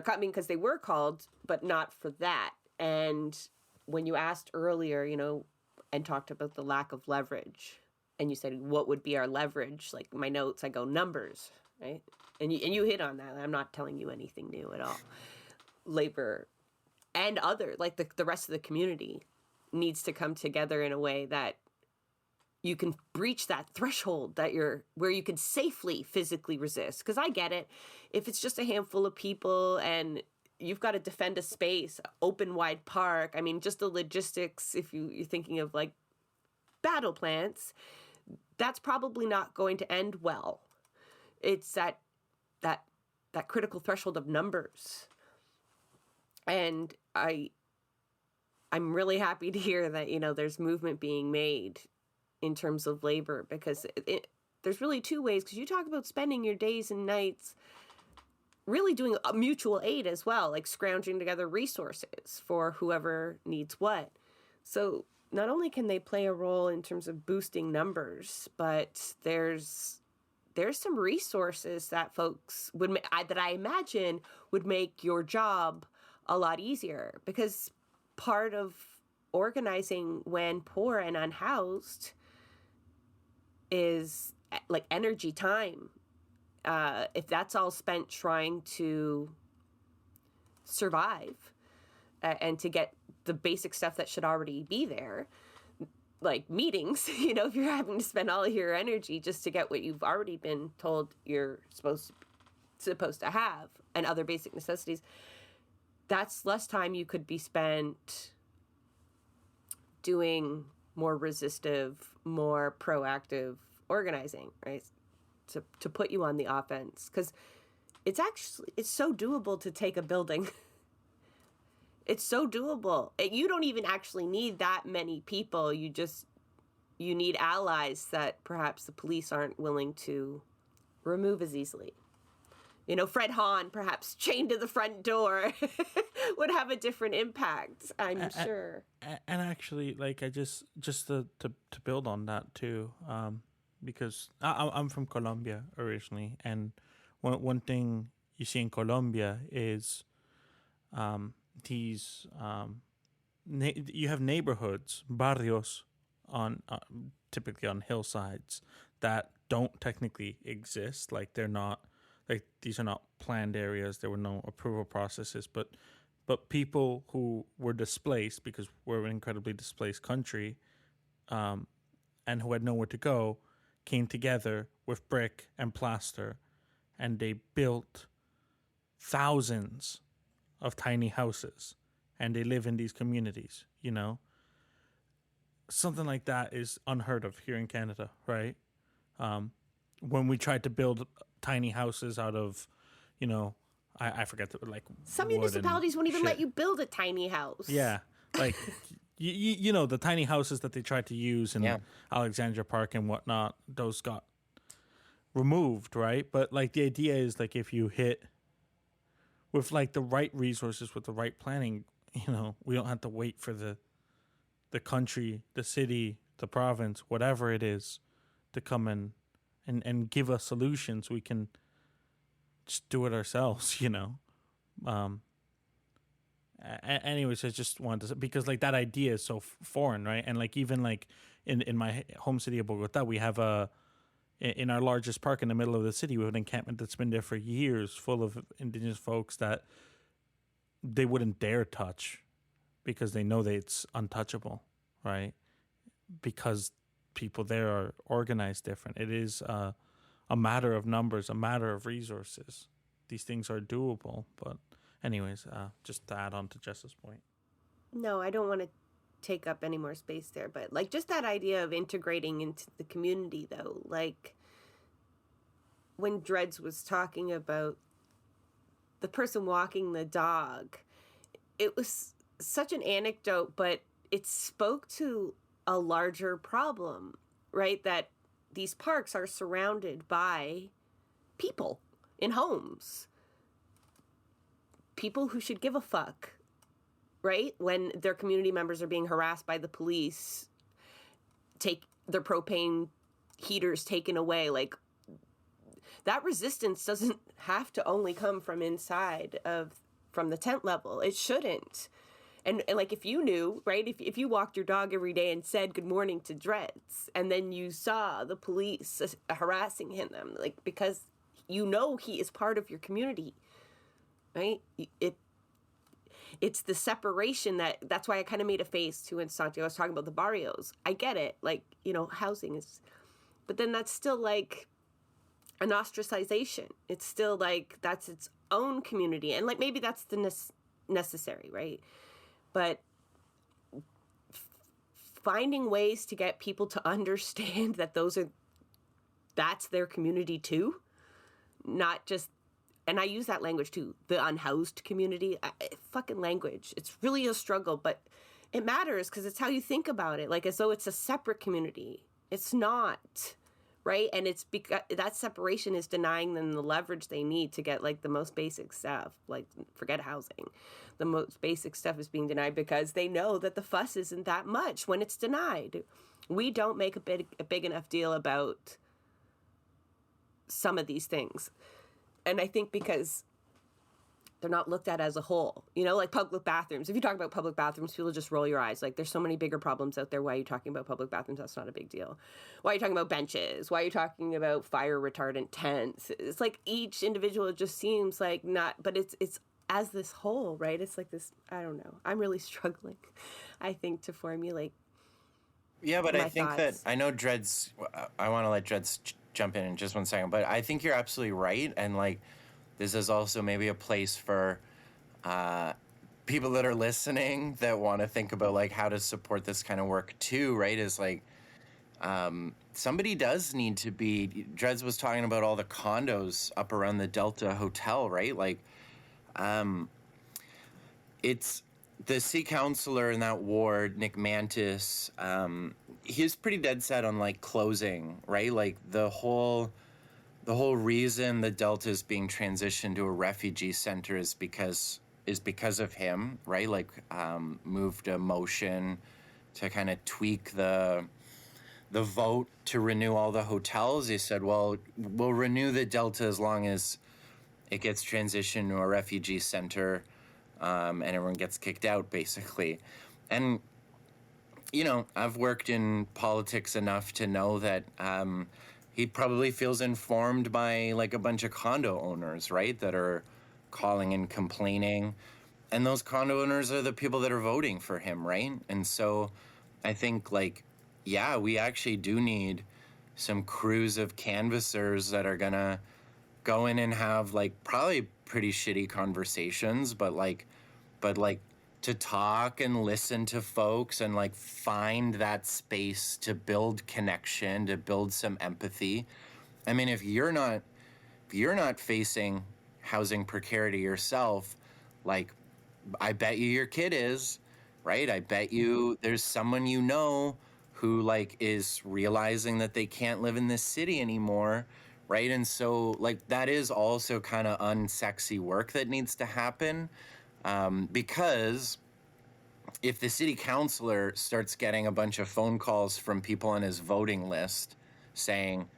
coming because they were called, but not for that. And when you asked earlier, you know, and talked about the lack of leverage, and you said, what would be our leverage? Like my notes, I go numbers, right? And you hit on that. I'm not telling you anything new at all. Labor and other, like the rest of the community needs to come together in a way that you can breach that threshold where you can safely physically resist. Because I get it. If it's just a handful of people and you've got to defend a space, open wide park. I mean, just the logistics, if you're thinking of like battle plants, that's probably not going to end well. It's that critical threshold of numbers. And I'm really happy to hear that, you know, there's movement being made in terms of labor, because there's really two ways, because you talk about spending your days and nights really doing a mutual aid as well, like scrounging together resources for whoever needs what. So not only can they play a role in terms of boosting numbers, but there's there's some resources that folks that I imagine would make your job a lot easier, because part of organizing when poor and unhoused is like energy, time. If that's all spent trying to survive and to get the basic stuff that should already be there, like meetings, if you're having to spend all of your energy just to get what you've already been told you're supposed to have and other basic necessities, that's less time you could be spent doing more resistive, more proactive organizing, right? To put you on the offense, because it's so doable to take a building. It's so doable. You don't even actually need that many people. You need allies that perhaps the police aren't willing to remove as easily. Fred Hahn, perhaps chained to the front door, would have a different impact, I'm sure. And actually, like, I just to build on that too, because I'm from Colombia originally, and one thing you see in Colombia is you have neighborhoods, barrios, on typically on hillsides that don't technically exist. Like, they're not, like, these are not planned areas. There were no approval processes, but people who were displaced, because we're an incredibly displaced country, and who had nowhere to go, came together with brick and plaster, and they built thousands of tiny houses, and they live in these communities. Something like that is unheard of here in Canada, right? When we tried to build tiny houses out of, I forget, some municipalities won't even let you build a tiny house. Yeah, like the tiny houses that they tried to use in Alexandria Park and whatnot, those got removed, right? But like, the idea is, like, if you hit with like the right resources, with the right planning, we don't have to wait for the country, the city, the province, whatever it is, to come and give us solutions. We can just do it ourselves, Anyways, I just wanted to say, because like that idea is so foreign, right? And like, even like in my home city of Bogota, we have in our largest park in the middle of the city, we have an encampment that's been there for years, full of indigenous folks that they wouldn't dare touch, because they know that it's untouchable, right? Because people there are organized different. It is a matter of numbers, a matter of resources. These things are doable. But anyways, just to add on to Jess's point. No, I don't want to take up any more space there, but like, just that idea of integrating into the community, though, like when Dredz was talking about the person walking the dog, it was such an anecdote, but it spoke to a larger problem, right? That these parks are surrounded by people in homes, people who should give a fuck, right? When their community members are being harassed by the police, take their propane heaters taken away. Like, that resistance doesn't have to only come from from the tent level. It shouldn't. And like, if you knew, right, if you walked your dog every day and said good morning to Dredz, and then you saw the police harassing him, like, because he is part of your community, right? It's the separation that's why I kind of made a face too in Santiago. I was talking about the barrios. I get it. Like, housing is, but then that's still like an ostracization. It's still like, that's its own community. And like, maybe that's the necessary, right? But finding ways to get people to understand that that's their community too, not just, and I use that language too, the unhoused community. Fucking language. It's really a struggle, but it matters because it's how you think about it, like as though it's a separate community. It's not, right? And it's because that separation is denying them the leverage they need to get like the most basic stuff, like forget housing. The most basic stuff is being denied because they know that the fuss isn't that much when it's denied. We don't make a big enough deal about some of these things. And I think because they're not looked at as a whole, like public bathrooms. If you talk about public bathrooms, people just roll your eyes. Like, there's so many bigger problems out there. Why are you talking about public bathrooms? That's not a big deal. Why are you talking about benches? Why are you talking about fire retardant tents? It's like each individual just seems like not, but it's as this whole, right? It's like this, I don't know. I'm really struggling, I think, to formulate. Yeah, but I think thoughts. that I know Dredz, I want to let Dredz jump in just 1 second, but I think you're absolutely right. And like, this is also maybe a place for people that are listening that want to think about like how to support this kind of work too, right? Is like, somebody does need to be, Dredz was talking about all the condos up around the Delta Hotel, right? Like, it's the city councilor in that ward, Nick Mantis, he's pretty dead set on like closing, right? Like the whole reason the Delta is being transitioned to a refugee center is because of him, right? Like, moved a motion to kind of tweak the vote to renew all the hotels. He said, well, we'll renew the Delta as long as it gets transitioned to a refugee center, and everyone gets kicked out, basically. And, I've worked in politics enough to know that he probably feels informed by like a bunch of condo owners, right, that are calling and complaining. And those condo owners are the people that are voting for him, right? And so I think, like, yeah, we actually do need some crews of canvassers that are gonna go in and have like probably pretty shitty conversations, but to talk and listen to folks and like find that space to build connection, to build some empathy. I mean, if you're not facing housing precarity yourself, like, I bet you your kid is, right? I bet you there's someone who like is realizing that they can't live in this city anymore, right? And so like that is also kind of unsexy work that needs to happen, because if the city councilor starts getting a bunch of phone calls from people on his voting list saying,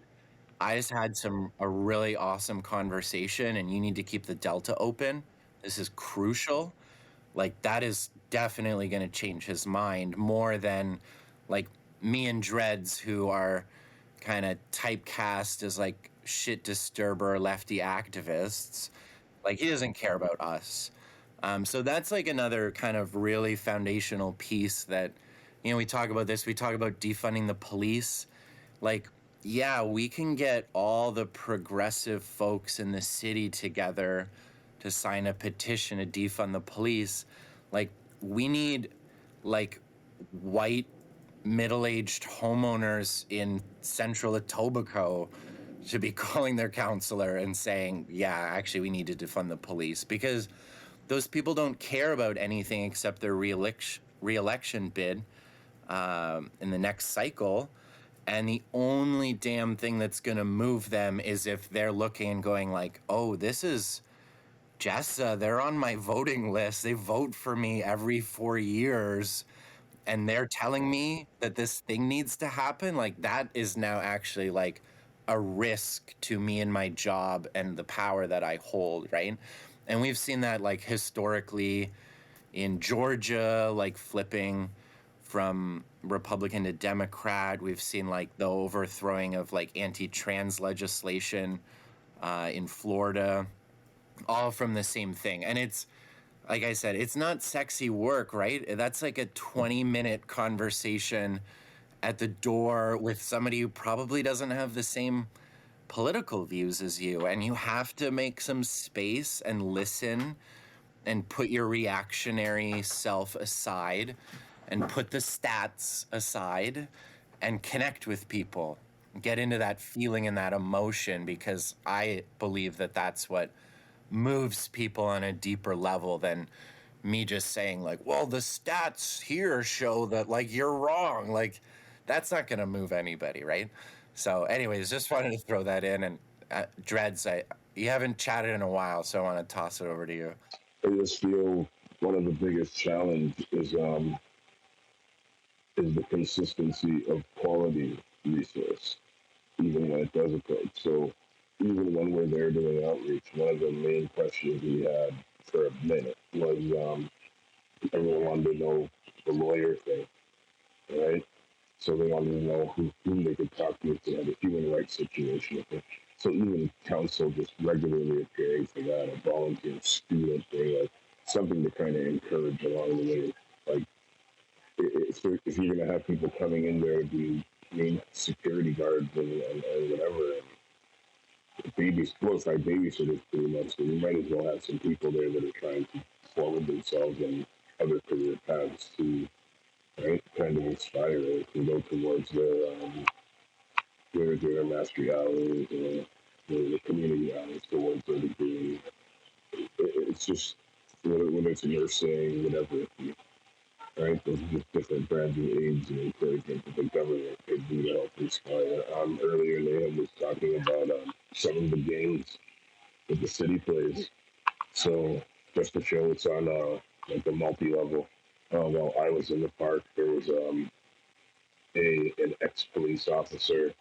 I just had a really awesome conversation and you need to keep the Delta open, this is crucial, like that is definitely going to change his mind more than like me and Dredz, who are kind of typecast as like shit disturber lefty activists. Like, he doesn't care about us. So that's like another kind of really foundational piece that, we talk about this, we talk about defunding the police. Like, yeah, we can get all the progressive folks in the city together to sign a petition to defund the police. Like, we need like white middle-aged homeowners in central Etobicoke to be calling their counselor and saying, yeah, actually we need to defund the police, because those people don't care about anything except their re-election bid in the next cycle. And the only damn thing that's going to move them is if they're looking and going like, oh, this is Jessa, they're on my voting list. They vote for me every 4 years. And they're telling me that this thing needs to happen. Like, that is now actually like a risk to me and my job and the power that I hold, right? And we've seen that like historically in Georgia, like flipping from Republican to Democrat. We've seen like the overthrowing of like anti-trans legislation in Florida, all from the same thing. And it's, like I said, it's not sexy work, right? That's like a 20-minute conversation at the door with somebody who probably doesn't have the same political views as you. And you have to make some space and listen and put your reactionary self aside and put the stats aside and connect with people. Get into that feeling and that emotion, because I believe that that's what moves people on a deeper level than me just saying like, well, the stats here show that like you're wrong. Like, that's not going to move anybody, right? So anyways, just wanted to throw that in. And Dredz, you haven't chatted in a while, so I want to toss it over to you. I just feel one of the biggest challenges is the consistency of quality resource, even when it does occur. So even when we're there doing outreach, one of the main questions we had for a minute was everyone wanted to know the lawyer thing, right? So they wanted to know whom they could talk to if they had a human rights situation. So even counsel just regularly appearing for that, a volunteer student thing, like something to kind of encourage along the way. Like if you're going to have people coming in there to be main security guards and whatever, glorified babysitters pretty much, then you might as well have some people there that are trying to forward themselves in other career paths to, right, kind of inspire or to go towards their mastery hours or the community hours towards their degree. It's just, whether it's nursing, whatever, right? Those are just different graduate aids and encouragement that the government could do to help inspire. Earlier, Nahum was talking about some of the games that the city plays. So just to show it's on like a multi-level. While I was in the park, there was an ex-police officer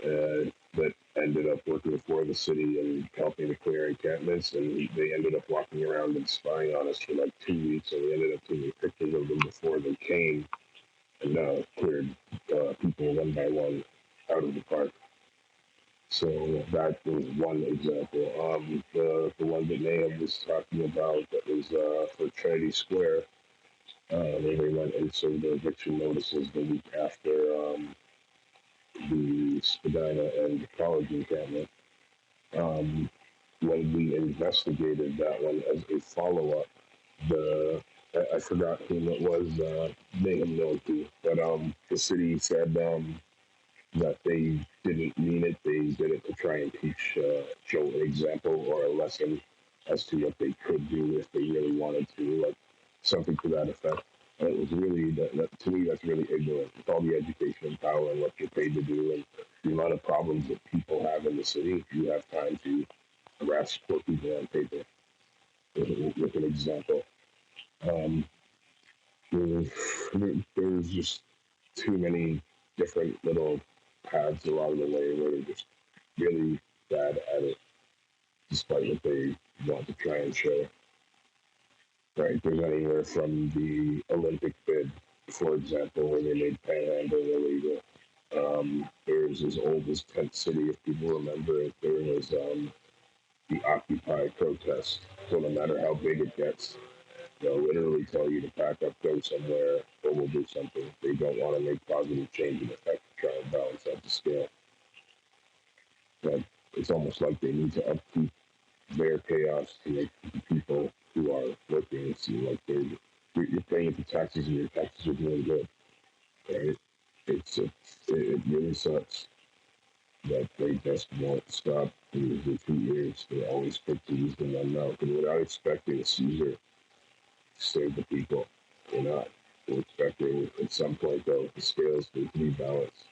that ended up working for the city and helping to clear encampments, and they ended up walking around and spying on us for like 2 weeks, and we ended up taking pictures of them before they came and cleared people one by one out of the park. So that was one example. The one that Nahum was talking about that was for Trinity Square, where they went and served the eviction notices the week after the Spadina and college encampment. When we investigated that one as a follow-up, I forgot whom it was, Nahum known to, but the city said that they didn't mean it. They did it to try and teach, show an example or a lesson as to what they could do if they really wanted to, like something to that effect. And it was really, to me, that's really ignorant. With all the education and power and what you're paid to do and the amount of problems that people have in the city, you have time to harass poor people on paper with an example. Um, there's just too many different little paths along the way where they're just really bad at it, despite what they want to try and show. Right? There's anywhere from the Olympic bid, for example, where they made panhandling illegal. There's as old as Tent City, if people remember it. There was the Occupy protest. So no matter how big it gets, they'll literally tell you to pack up, go somewhere, or we'll do something. They don't want to make positive change in effect to try and balance out the scale. But it's almost like they need to upkeep their chaos to make the people who are working seem like you're paying for taxes and your taxes are doing good. Right? It really sucks that they just won't stop for 2 years. They always pick to use the one mouth, and without expecting a Caesar save the people. They're not. We're expecting at some point, though, the scales need to be balanced.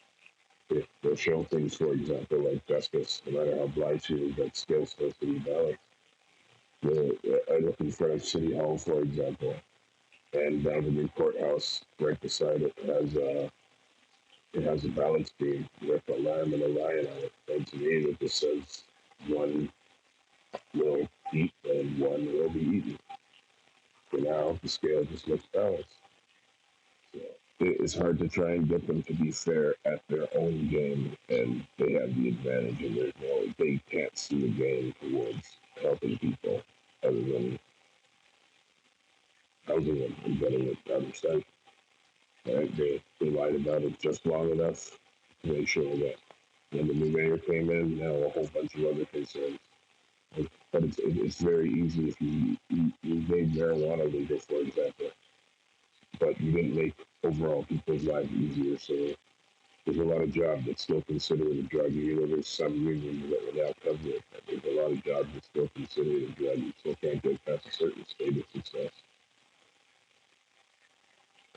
If they'll show things, for example, like justice, no matter how blind she is, that scale still to be balanced. I look in front of City Hall, for example, and down the new courthouse, right beside it, has a balance beam with a lamb and a lion on it. And to me, it just says one will eat and one will be eaten. For now, the scale just looks balanced. So it's hard to try and get them to be fair at their own game, and they have the advantage, and they can't see a game towards helping people other than housing them and getting it out of sight. Right? They lied about it just long enough to make sure that when the new mayor came in, now a whole bunch of other concerns. But it's very easy if you made marijuana legal, for example, but you didn't make overall people's lives easier. So there's a lot of jobs that still consider it a drug, even though there's some unions that will now cover it. There's a lot of jobs that still consider it a drug. You still can't get past a certain state of success.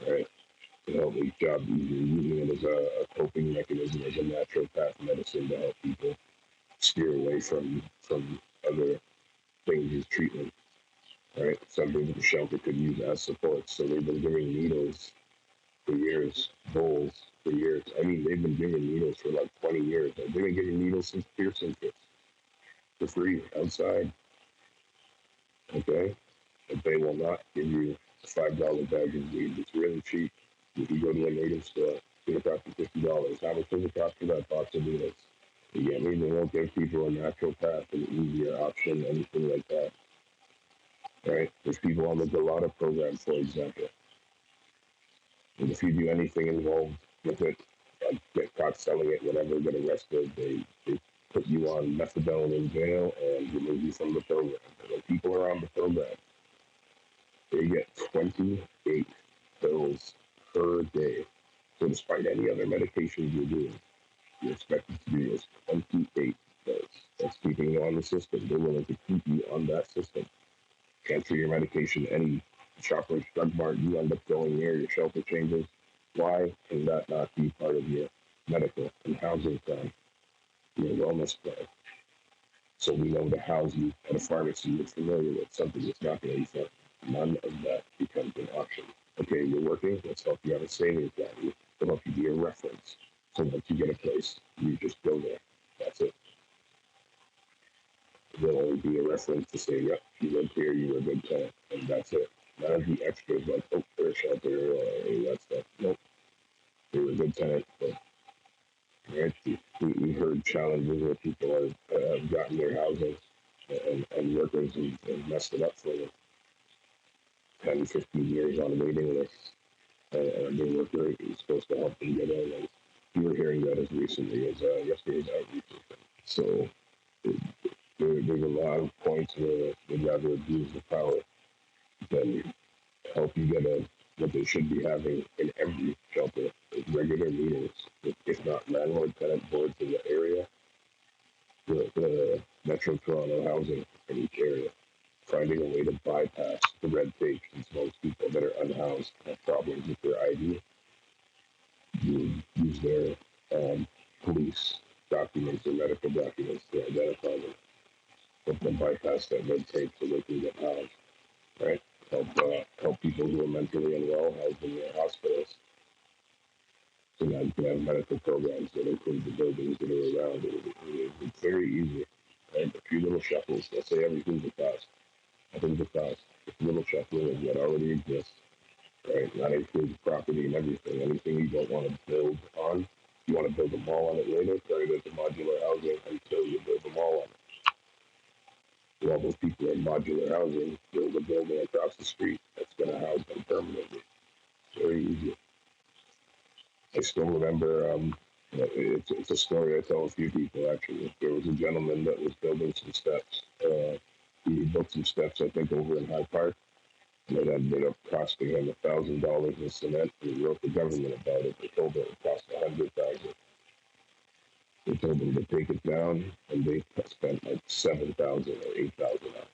Right? To help make jobs easier, using it as a coping mechanism, as a naturopath medicine to help people steer away from other things as treatment. Right? Something that the shelter could use as support. So they've been giving needles for years, bowls for years. I mean, they've been giving needles for like 20 years. They've been giving needles since Pearson kids. for free outside, okay? But they will not give you a $5 bag of weed. It's really cheap. If you go to a native store, it's going to cost you $50. How much does it cost for that box of needles? You get me? They won't give people a natural path, an easier option, anything like that. Right? There's people on the Galata program, for example. And if you do anything involved with it, like get caught selling it, whatever, get arrested, they put you on methadone in jail and remove you from the program. And when people are on the program, they get 28 pills per day. So despite any other medications you're doing, you're expected to do is 28 pills. That's keeping you on the system. They're willing to keep you on that system. Transfer your medication any Shoppers Drug Mart you end up going near, your shelter changes. Why can that not be part of your medical and housing plan, your wellness plan? So we know to house you at a pharmacy you're familiar with, something that's not going to be fun. None of that becomes an option. Okay, you're working, let's help you have a savings value. We'll help you be a reference. So once you get a place, you just go there. That's it. There'll only be a reference to say, yep, you lived here, you were a good tenant, and that's it. None of the extras like, oh, they're a shelter, or any of that stuff. Nope. They were a good tenant, but right, we heard challenges where people have gotten their housing and workers have messed it up for them. 10, 15 years on a waiting list, and a new worker is supposed to help them get in. And you were hearing that as recently as yesterday's outreach. So there's a lot of points where they'd rather abuse the power than help you get what they should be having in every shelter is regular meetings, if not landlord tenant boards in the area, the Metro Toronto housing in each area, finding a way to bypass the red tape since most people that are unhoused have problems with their ID. You use their police documents or medical documents to identify them, help them bypass that red tape so they can get housed, right? Help people who are mentally unwell housed in their hospitals. So now you can have medical programs that include the buildings that are around it. It's very easy, right? A few little shuffles. Let's say everything's a cost. Nothing's a cost. Just a little shuffling of what already exists, right? Not include property and everything. Anything you don't want to build on, you want to build a mall on it later, turn it into modular housing until you build a mall on it. All those people in modular housing build a building across the street that's going to house them permanently. Very easy. I still remember, it's a story I tell a few people actually. There was a gentleman that was building some steps. He built some steps, I think, over in High Park. And it ended up costing him $1,000 in cement. And he wrote the government about it. They told him it would cost $100,000. They told him to take it down, and they spent like $7,000 or $8,000 on it.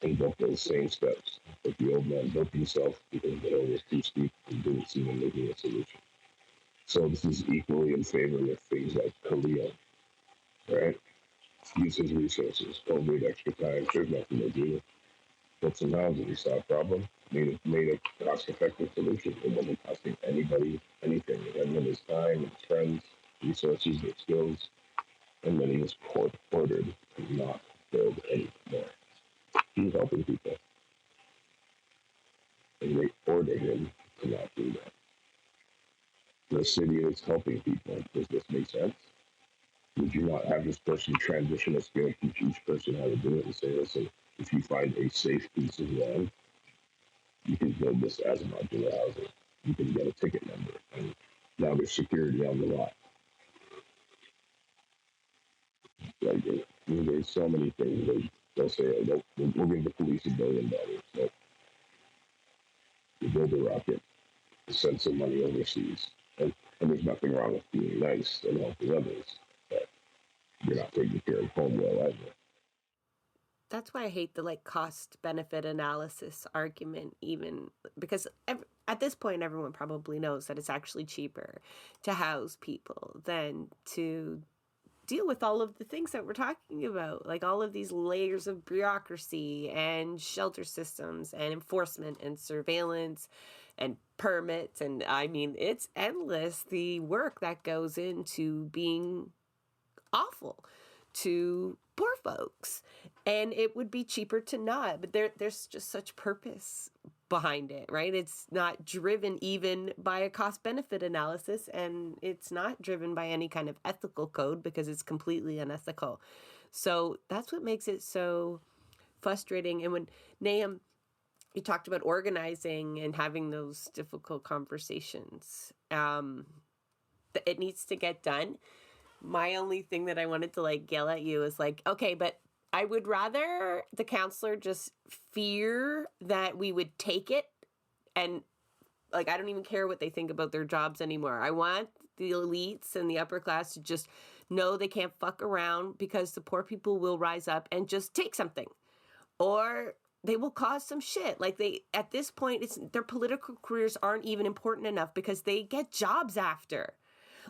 And built those same steps. But the old man built himself because the hill was too steep and didn't see him making a solution. So this is equally in favor of things like Korea, right? Use his resources, don't need extra time. There's nothing to do. Built some housing, he saw a problem, made a cost-effective solution. It wasn't costing anybody anything. It had his time, his friends, resources, their skills, and then he was ordered to not build any more. He was helping people, and they ordered him to not do that. The city is helping people. Does this make sense? Would you not have this person transition a skill, teach each person how to do it, and say, listen, if you find a safe piece of land, you can build this as a modular housing. You can get a ticket number, and now there's security on the lot. Like, there's so many things. They'll say, oh, we'll give the police $1 billion. So you build a rocket, send some money overseas. And there's nothing wrong with being nice and helping others, but you're not taking care of home well either. That's why I hate the cost benefit analysis argument, even because at this point everyone probably knows that it's actually cheaper to house people than to deal with all of the things that we're talking about, like all of these layers of bureaucracy and shelter systems and enforcement and surveillance and permits. And I mean, it's endless, the work that goes into being awful to poor folks. And it would be cheaper to not, but there's just such purpose behind it, right? It's not driven even by a cost-benefit analysis, and it's not driven by any kind of ethical code because it's completely unethical. So that's what makes it so frustrating. And when Nahum, you talked about organizing and having those difficult conversations, it needs to get done. My only thing that I wanted to like yell at you is like, okay, but I would rather the counselor just fear that we would take it, and like, I don't even care what they think about their jobs anymore. I want the elites and the upper class to just know they can't fuck around, because the poor people will rise up and just take something, or they will cause some shit. Like, they, at this point, their political careers aren't even important enough because they get jobs after.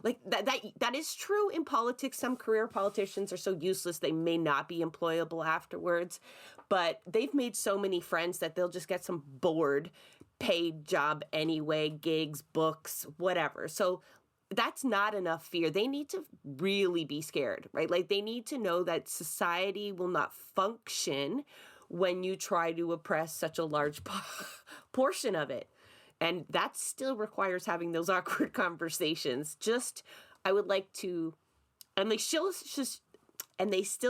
Like, that is true in politics. Some career politicians are so useless they may not be employable afterwards, but they've made so many friends that they'll just get some bored paid job anyway, gigs, books, whatever. So that's not enough fear. They need to really be scared, right? Like, they need to know that society will not function when you try to oppress such a large portion of it. And that still requires having those awkward conversations. Just, I would like to, and they still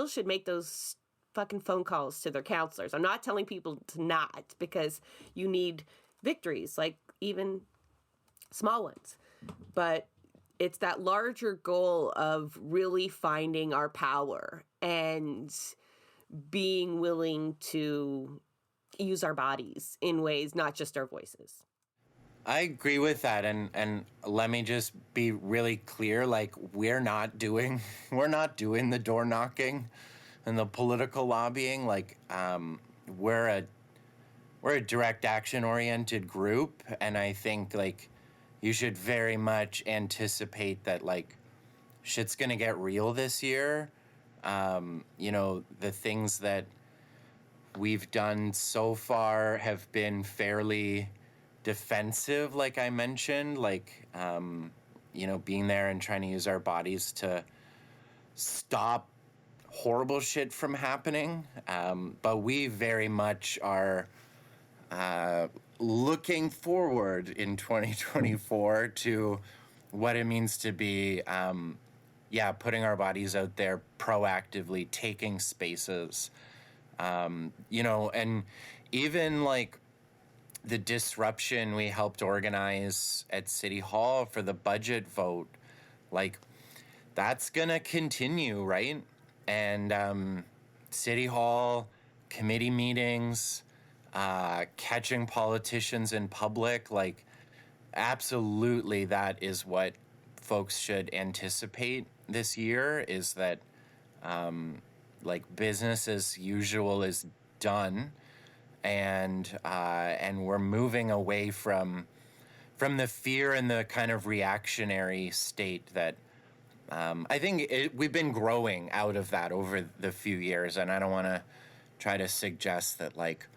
should make those fucking phone calls to their counselors. I'm not telling people to not, because you need victories, like even small ones. But it's that larger goal of really finding our power and being willing to use our bodies in ways, not just our voices. I agree with that, and let me just be really clear, like, we're not doing the door knocking and the political lobbying. Like, we're a direct action oriented group, and I think, like, you should very much anticipate that, like, shit's gonna get real this year. You know, the things that we've done so far have been fairly defensive, like I mentioned, like, you know, being there and trying to use our bodies to stop horrible shit from happening. But we very much are looking forward in 2024 to what it means to be, putting our bodies out there proactively, taking spaces, you know, and even like the disruption we helped organize at City Hall for the budget vote, like, that's gonna continue, right? And City Hall, committee meetings, catching politicians in public, like, absolutely that is what folks should anticipate this year, is that, like, business as usual is done. And we're moving away from the fear and the kind of reactionary state that I think we've been growing out of that over the few years. And I don't want to try to suggest that, like,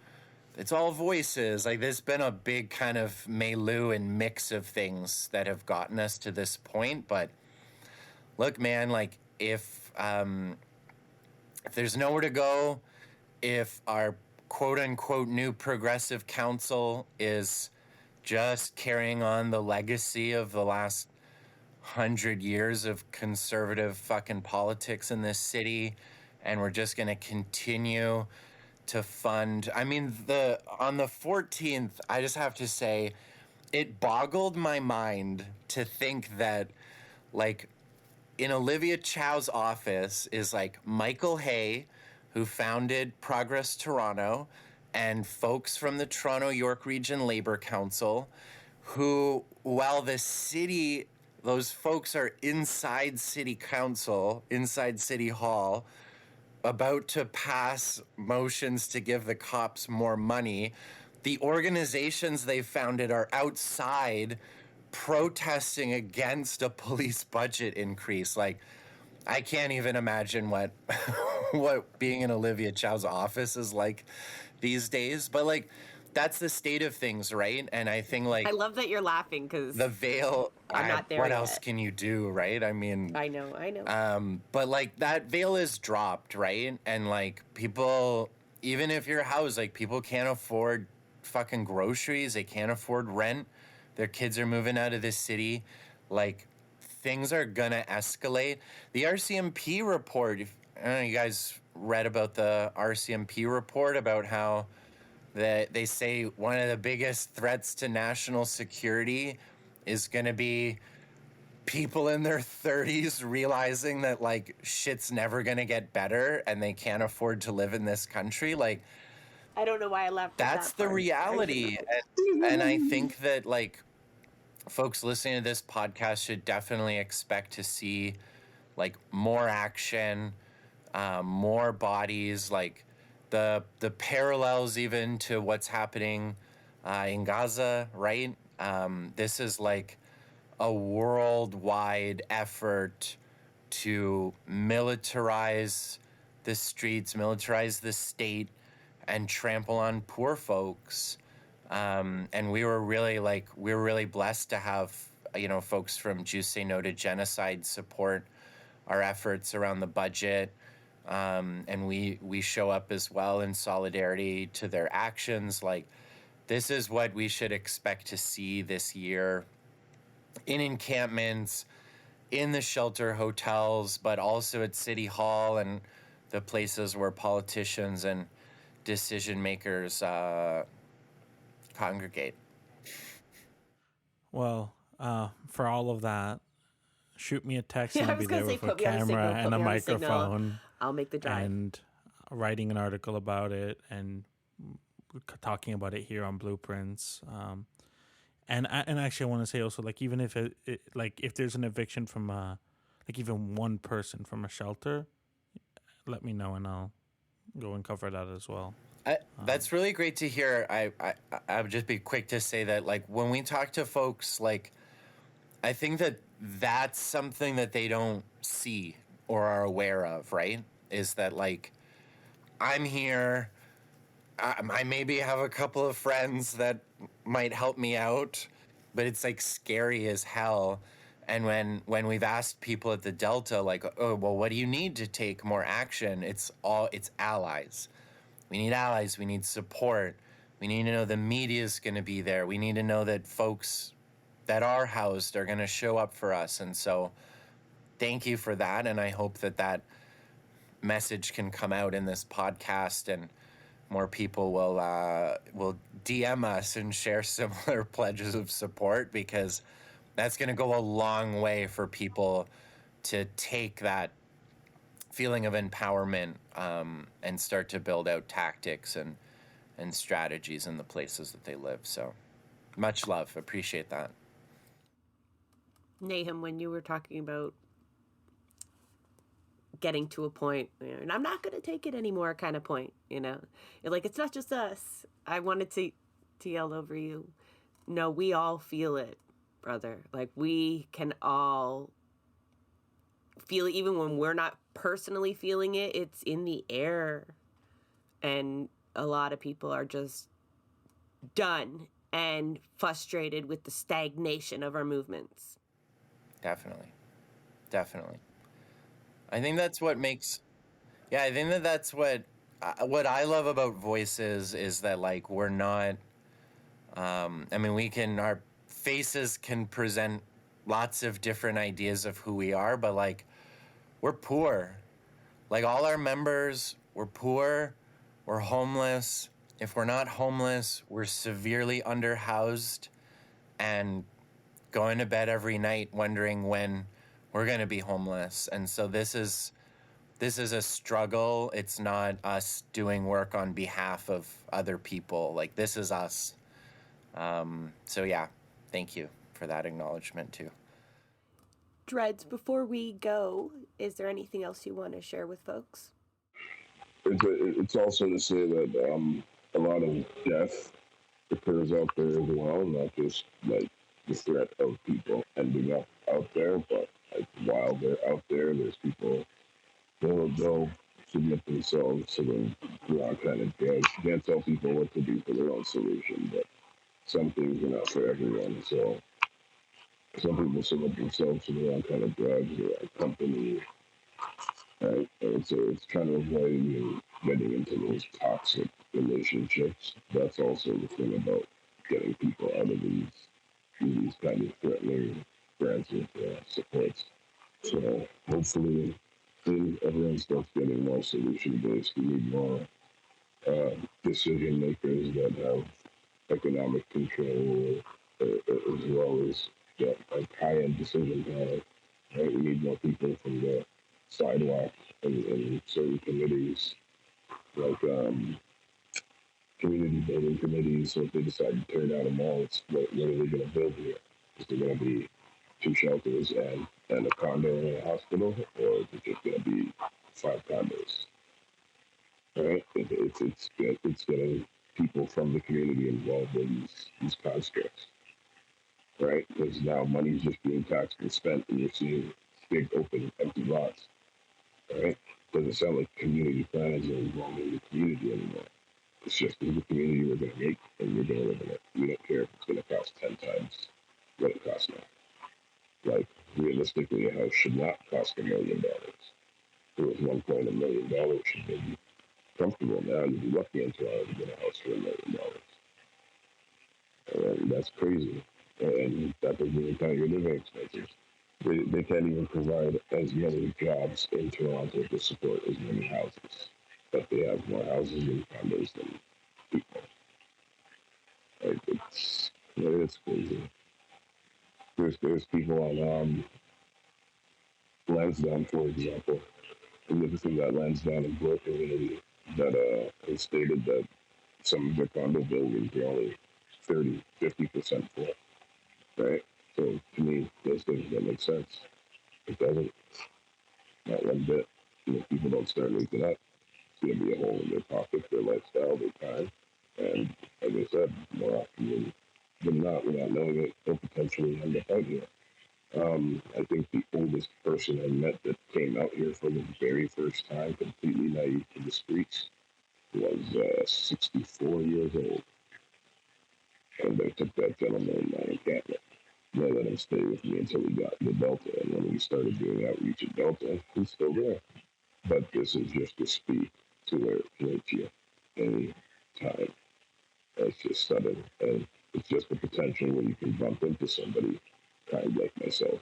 it's all voices. Like, there's been a big kind of milieu and mix of things that have gotten us to this point. But look, man, like, if there's nowhere to go, if our quote-unquote new progressive council is just carrying on the legacy of the last 100 years of conservative fucking politics in this city, and we're just going to continue to fund. I mean, on the 14th, I just have to say, it boggled my mind to think that, like, in Olivia Chow's office is, like, Michael Hay, who founded Progress Toronto, and folks from the Toronto York Region Labour Council, who, while the city, those folks are inside City Council, inside City Hall, about to pass motions to give the cops more money, the organizations they founded are outside protesting against a police budget increase. Like, I can't even imagine what what being in Olivia Chow's office is like these days. But, like, that's the state of things, right? And I think like I love that you're laughing because the veil. I'm not there What yet. else can you do, right? I mean, I know. but like that veil is dropped, right? And like people, even if you're housed, like people can't afford fucking groceries, they can't afford rent, their kids are moving out of this city, like things are gonna escalate. The RCMP report, I don't know, you guys read about the RCMP report about how they say one of the biggest threats to national security is going to be people in their 30s realizing that like shit's never going to get better and they can't afford to live in this country. Like, I don't know why I laughed. that's the reality. And I think that like folks listening to this podcast should definitely expect to see like more action, more bodies, like the parallels even to what's happening in Gaza, right? This is like a worldwide effort to militarize the streets, militarize the state, and trample on poor folks. And we were really blessed to have, you know, folks from Jews Say No to Genocide support our efforts around the budget. And we show up as well in solidarity to their actions. Like, this is what we should expect to see this year in encampments, in the shelter hotels, but also at City Hall and the places where politicians and decision makers congregate. Well, for all of that, shoot me a text and I I'll be was gonna there say, with a put me on the camera signal, and put a me on the signal. microphone I'll make the drive. and writing an article about it and talking about it here on Blueprints. And actually, I want to say also, like, even if like if there's an eviction from like even one person from a shelter, let me know and I'll go and cover that as well. That's really great to hear. I would just be quick to say that, like, when we talk to folks, like, I think that that's something that they don't see or are aware of, right? Is that, like, I'm here. I maybe have a couple of friends that might help me out, but it's, like, scary as hell. And when we've asked people at the Delta, like, oh, well, what do you need to take more action? It's allies. We need allies. We need support. We need to know the media is going to be there. We need to know that folks that are housed are going to show up for us. And so thank you for that. And I hope that that message can come out in this podcast and more people will DM us and share similar pledges of support, because that's going to go a long way for people to take that feeling of empowerment and start to build out tactics and strategies in the places that they live. So much love. Appreciate that. Nahum, when you were talking about getting to a point, and I'm not going to take it anymore kind of point, you know, you're like, it's not just us. I wanted to yell over you. No, we all feel it, brother. Like, we can all feel it, even when we're not personally feeling it. It's in the air, and a lot of people are just done and frustrated with the stagnation of our movements. Definitely. I think that's what makes, I think that's what I love about Voices is that, like, we're not, I mean, our faces can present lots of different ideas of who we are, but, like, we're poor. Like, all our members, we're poor, we're homeless. If we're not homeless, we're severely underhoused and going to bed every night wondering when we're going to be homeless. And so this is a struggle. It's not us doing work on behalf of other people. Like, this is us. So yeah, thank you for that acknowledgement too. Dredz, before we go, is there anything else you want to share with folks? It's also to say that a lot of death occurs out there as well, not just like the threat of people ending up out there, but like while they're out there, there's people, they'll submit themselves to the wrong kind of drugs. You can't tell people what to do for their own solution, but some things are not for everyone. So some people submit themselves to the wrong kind of drugs, the wrong company, right? And so it's trying to avoid getting into those toxic relationships. That's also the thing about getting people out of these kind of threatening brands with supports. So hopefully, everyone starts getting more solution based. We need more decision makers that have economic control, as well as like high end decision power. Right? We need more people from the sidewalk and certain committees, like community building committees. So if they decide to tear down a mall, it's what are they going to build here? Is there going to be 2 shelters and a condo and a hospital, or is it just going to be 5 condos? Right? It's getting people from the community involved in these constructs, right? Because now money's just being taxed and spent, and you're seeing big open empty lots, right? Doesn't sound like community plans are involving the community anymore. It's just the community we're going to make, and we're going to live in it. We don't care if it's going to cost 10 times what it costs now. Like, realistically, a house should not cost $1 million. If it was $1.1 million, should be comfortable. Now you'd be lucky in Toronto to get a house for $1 million. And that's crazy. And that doesn't even count your living expenses. They can't even provide as many jobs in Toronto to support as many houses. But they have more houses and condos than people. Like, it's crazy. There's people on Lansdowne, for example, and the thing that Lansdowne and Bloor community that has stated that some of their condo buildings are only 30, 50% full, right? So to me, those things don't make sense. It doesn't, not one bit. People don't start waking up. It's going to be a hole in their pocket, their lifestyle, their time. And like I said, more often than not, without knowing it, they'll potentially end up out here. I think the oldest person I met that came out here for the very first time, completely naive to the streets, was 64 years old. And I took that gentleman in my encampment. I let him stay with me until he got the Delta. And when we started doing outreach at Delta, he's still there. But this is just to speak to where it floats you any time. It's just sudden. And it's just the potential where you can bump into somebody kind of like myself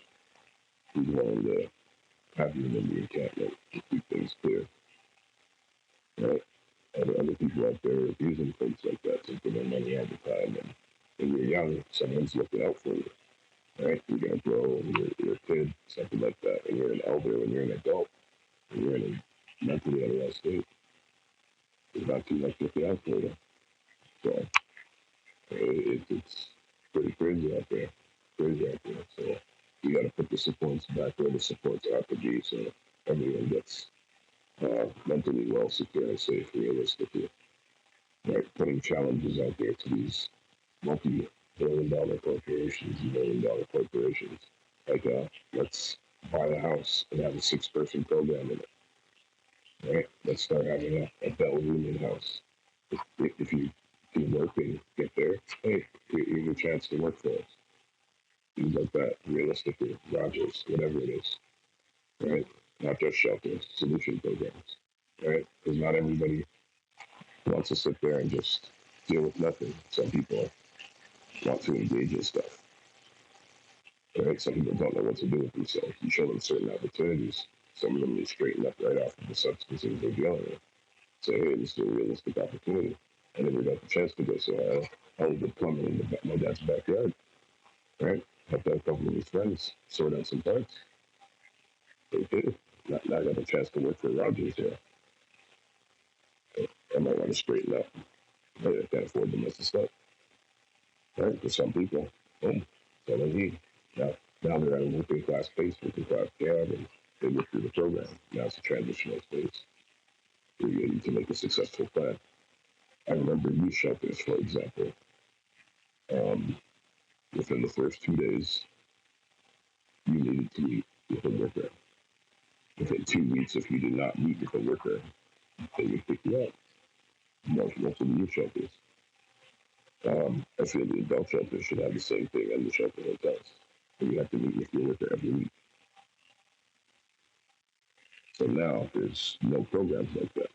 who's willing to have you in the encampment to keep things clear. Right? Other people out there abusing things like that, taking their money all the time. And when you're young, someone's looking out for you. Right? You're going to grow when you're a kid, something like that. When you're an elder, when you're an adult, when you're in a mentally unwell state, there's not too much looking out for you. So it's pretty crazy out there. So you got to put the supports back where the supports have to be so everyone gets mentally well, secure, and safe realistically. Right? Putting challenges out there to these multi-billion-dollar corporations and million-dollar corporations. Like, let's buy a house and have a 6-person program in it. Right? Let's start having a Bell Union house. If you can work and get there, hey, here's a chance to work for us. Things like that, realistically, Rogers, whatever it is. Right? Not just shelters, solution programs. Right? Because not everybody wants to sit there and just deal with nothing. Some people want to engage in stuff. Right? Some people don't know what to do with themselves. You show them certain opportunities. Some of them they straighten up right off of the substances they're dealing with. Say, hey, this is a realistic opportunity. I never got the chance to go, so I did plumbing in my dad's backyard. Right? Helped out a couple of his friends sort out some parts. They did. Not got a chance to work for Rogers here. I might want to straighten up. I can't afford the mess of stuff. Right? For some people, boom, that's all they need. Now they're at a working class space, working class job, and they work through the program. Now it's a transitional space. You need to make a successful plan. I remember youth shelters, for example. Within the first 2 days, you needed to meet with a worker. Within 2 weeks, if you did not meet with a worker, they would pick you up. Most of the youth shelters. I feel the adult shelters should have the same thing as the shelter hotels. So you have to meet with your worker every week. So now there's no programs like that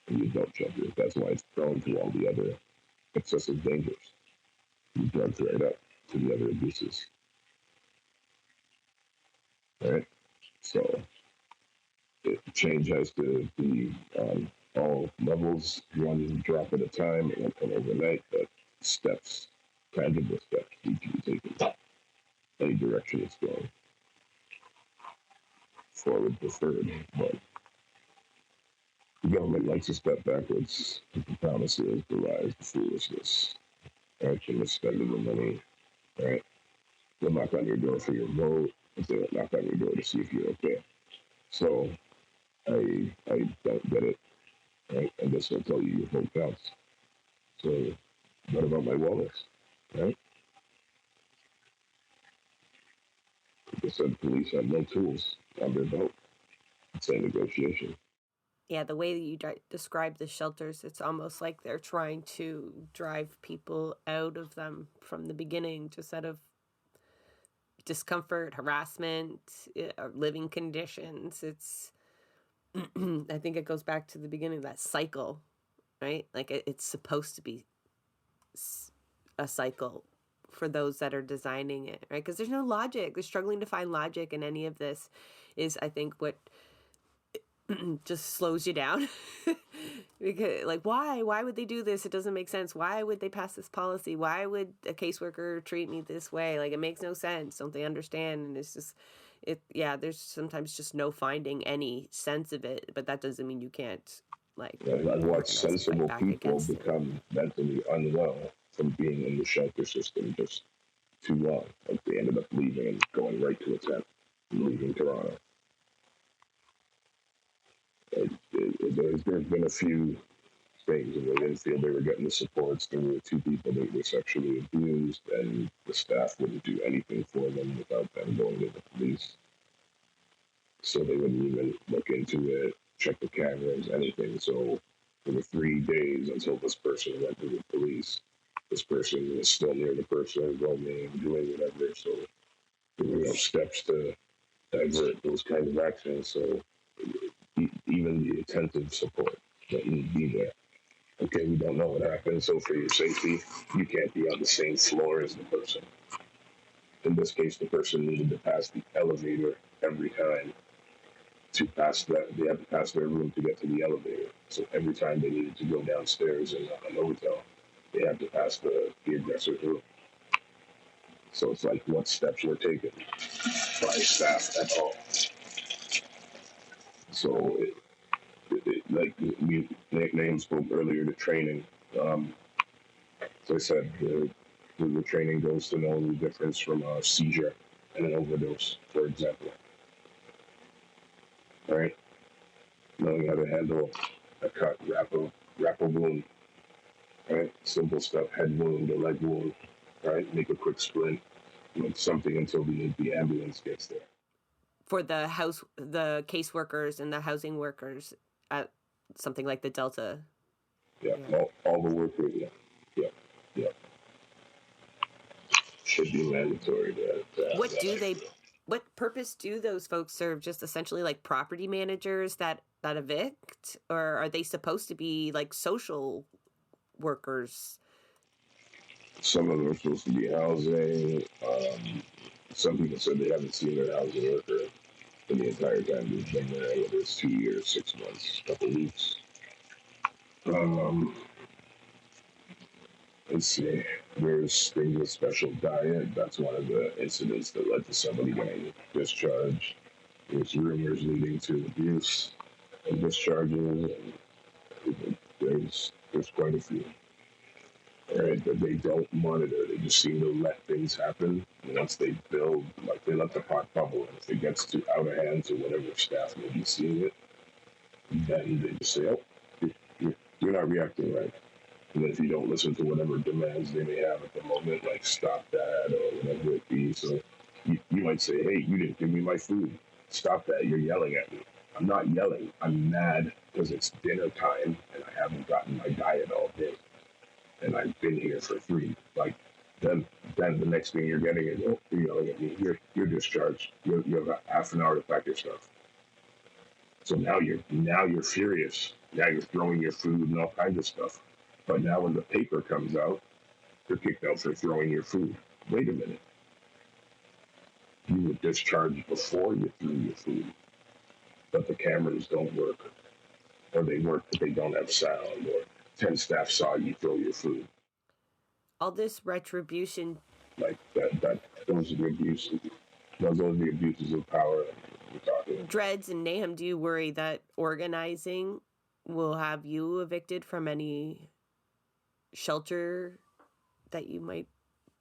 in the adult shelters. That's why it's prone to all the other excessive dangers. You drugs right up to the other abuses. Right? So change has to be on all levels, one drop at a time. It won't come overnight, but steps, tangible steps need to be taken. Any direction it's going. Forward preferred, but the government likes to step backwards. The promises, the lies, the foolishness, right? The misspending the money, right? They'll knock on your door for your vote, but they'll knock on your door to see if you're okay. So I don't get it, right? I guess they'll tell you your vote counts. So what about my wellness, right? Like I said, the police have no tools on their belt. It's a negotiation. Yeah, the way that you describe the shelters, it's almost like they're trying to drive people out of them from the beginning, just out of discomfort, harassment, living conditions. It's, I think it goes back to the beginning of that cycle, right? Like it's supposed to be a cycle for those that are designing it, right? Because there's no logic. They're struggling to find logic in any of this is, I think, what just slows you down. Because, like, why would they do this? It doesn't make sense. Why would they pass this policy? Why would a caseworker treat me this way? Like, it makes no sense. Don't they understand? And it's just, there's sometimes just no finding any sense of it, but that doesn't mean you can't, like, I've watched sensible people become mentally unwell from being in the shelter system just too long. Like, they ended up leaving and going right to a tent and leaving Toronto. There's been a few things where they didn't feel they were getting the supports. There were 2 people that were sexually abused, and the staff wouldn't do anything for them without them going to the police. So they wouldn't even look into it, check the cameras, anything. So for the 3 days until this person went to the police, this person was still near the person, roaming, doing whatever. So there were no steps to divert those kinds of actions. So even the attentive support that need to be there. Okay, we don't know what happened, so for your safety, you can't be on the same floor as the person. In this case, the person needed to pass the elevator every time. To pass that, they had to pass their room to get to the elevator. So every time they needed to go downstairs in an hotel, they had to pass the aggressor's room. So it's like, what steps were taken by staff at all? So like Nahum spoke earlier, the training. As I said, the training goes to know the difference from a seizure and an overdose, for example. All right, knowing how to handle a cut, wrap a wound. Right, simple stuff, head wound or leg wound. Right, make a quick sprint, like something until the ambulance gets there. For the caseworkers and the housing workers at something like the Delta. Yeah. All the workers. Yeah. Should be mandatory to what purpose do those folks serve? Just essentially like property managers that evict, or are they supposed to be like social workers? Some of them are supposed to be housing. Some people said they haven't seen their housing worker in the entire time they've been there, whether it's 2 years, 6 months, a couple weeks. Let's see. There's things with special diet. That's one of the incidents that led to somebody getting discharged. There's rumors leading to abuse and discharges. And there's quite a few. Right, but they don't monitor. They just seem to let things happen. And once they build, like they let the pot bubble, and if it gets out of hand to whatever staff may be seeing it, then they just say, "Oh, you're not reacting right." And then if you don't listen to whatever demands they may have at the moment, like stop that or whatever it be, so you might say, "Hey, you didn't give me my food. Stop that! You're yelling at me." I'm not yelling. I'm mad because it's dinner time and I haven't gotten my diet all day. And I've been here for 3. Like, then the next thing you're getting is, oh, you're yelling at me. You're discharged. You have a half an hour to pack your stuff. So now you're furious. Now you're throwing your food and all kinds of stuff. But now when the paper comes out, you're kicked out for throwing your food. Wait a minute. You were discharged before you threw your food, but the cameras don't work, or they work but they don't have sound, or 10 staff saw you throw your food. All this retribution. Like that those are the abuses. Those are the abuses of power we're talking about. Dredz and Nahum, do you worry that organizing will have you evicted from any shelter that you might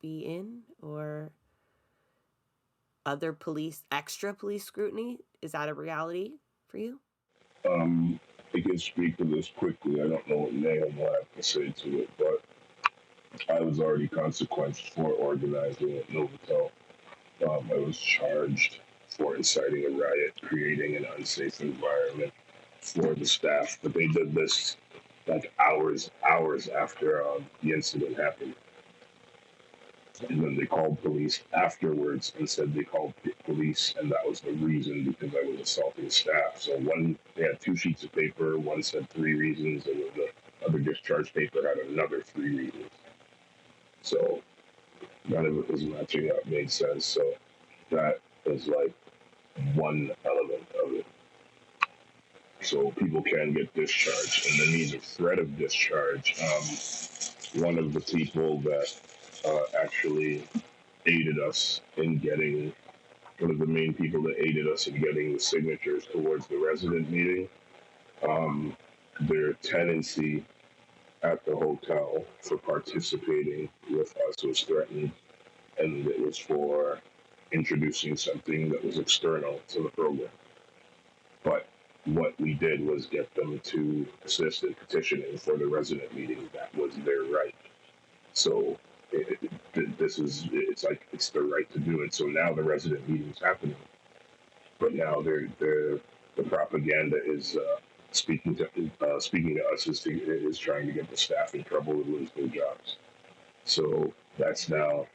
be in, or other extra police scrutiny? Is that a reality for you? I can speak to this quickly. I don't know what Nahum will have to say to it, but I was already consequenced for organizing at Novotel. I was charged for inciting a riot, creating an unsafe environment for the staff, but they did this like hours after the incident happened. And then they called police afterwards and said they called police, and that was the reason, because I was assaulting staff. So they had 2 sheets of paper, one said 3 reasons, and the other discharge paper had another 3 reasons. So none of it was matching up, made sense. So that is like one element of it. So people can get discharged, and then there's a threat of discharge. One of the people that actually aided us in getting, one of the main people that aided us in getting the signatures towards the resident meeting, their tenancy at the hotel for participating with us was threatened, and it was for introducing something that was external to the program. But what we did was get them to assist in petitioning for the resident meeting. That was their right. So it's the right to do it. So now the resident meeting's happening, but now the propaganda is speaking to us is trying to get the staff in trouble and lose their jobs. So that's now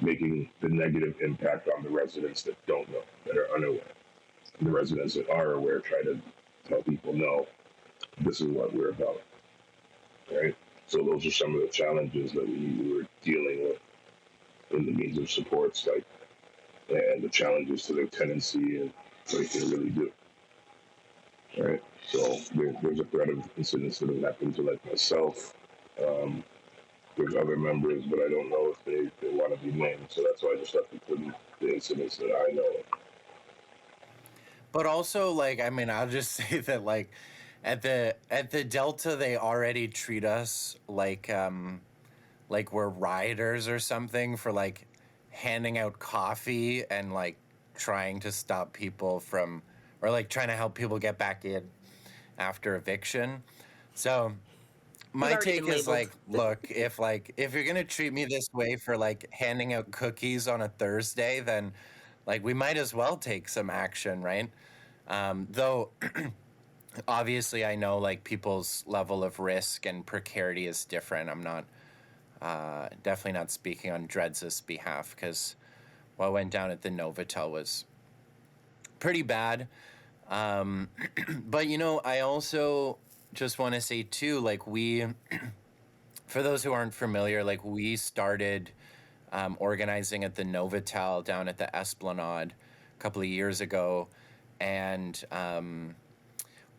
making the negative impact on the residents that don't know, that are unaware. The residents that are aware try to tell people, no, this is what we're about, right? So those are some of the challenges that we were dealing with in the means of supports, like, and the challenges to their tenancy and what they can really do, right? So there's a threat of incidents that have happened to like myself. There's other members, but I don't know if they want to be named, so that's why I just have to put in the incidents that I know of. But also, like, I mean, I'll just say that, like, at the Delta, they already treat us like we're rioters or something for like handing out coffee and like trying to stop people from, or like trying to help people get back in after eviction. So my take is like, look, if you're gonna treat me this way for like handing out cookies on a Thursday, then like we might as well take some action, right? Though obviously I know like people's level of risk and precarity is different. I'm not definitely not speaking on Dredz's behalf, because what went down at the Novotel was pretty bad. But you know, I also just want to say too, like for those who aren't familiar, like we started organizing at the Novotel down at the Esplanade a couple of years ago, and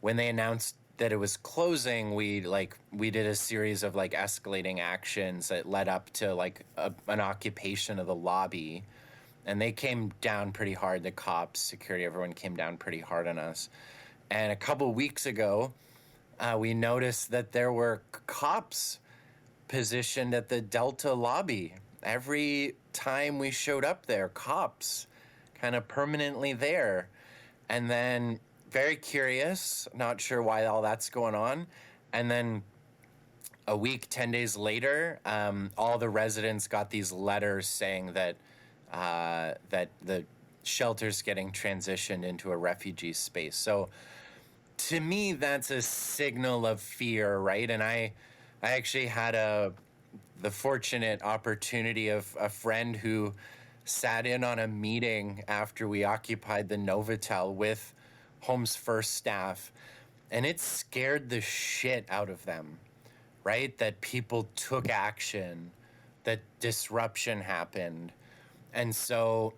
when they announced that it was closing, we did a series of like escalating actions that led up to like an occupation of the lobby, and they came down pretty hard. The cops, security, everyone came down pretty hard on us. And a couple weeks ago, we noticed that there were cops positioned at the Delta lobby. Every time we showed up there, cops kind of permanently there. And then very curious, not sure why all that's going on. And then a week, 10 days later, all the residents got these letters saying that that the shelters getting transitioned into a refugee space. So to me, that's a signal of fear, right? And I actually had the fortunate opportunity of a friend who sat in on a meeting after we occupied the Novotel with Home's First staff, and it scared the shit out of them, right? That people took action, that disruption happened. And so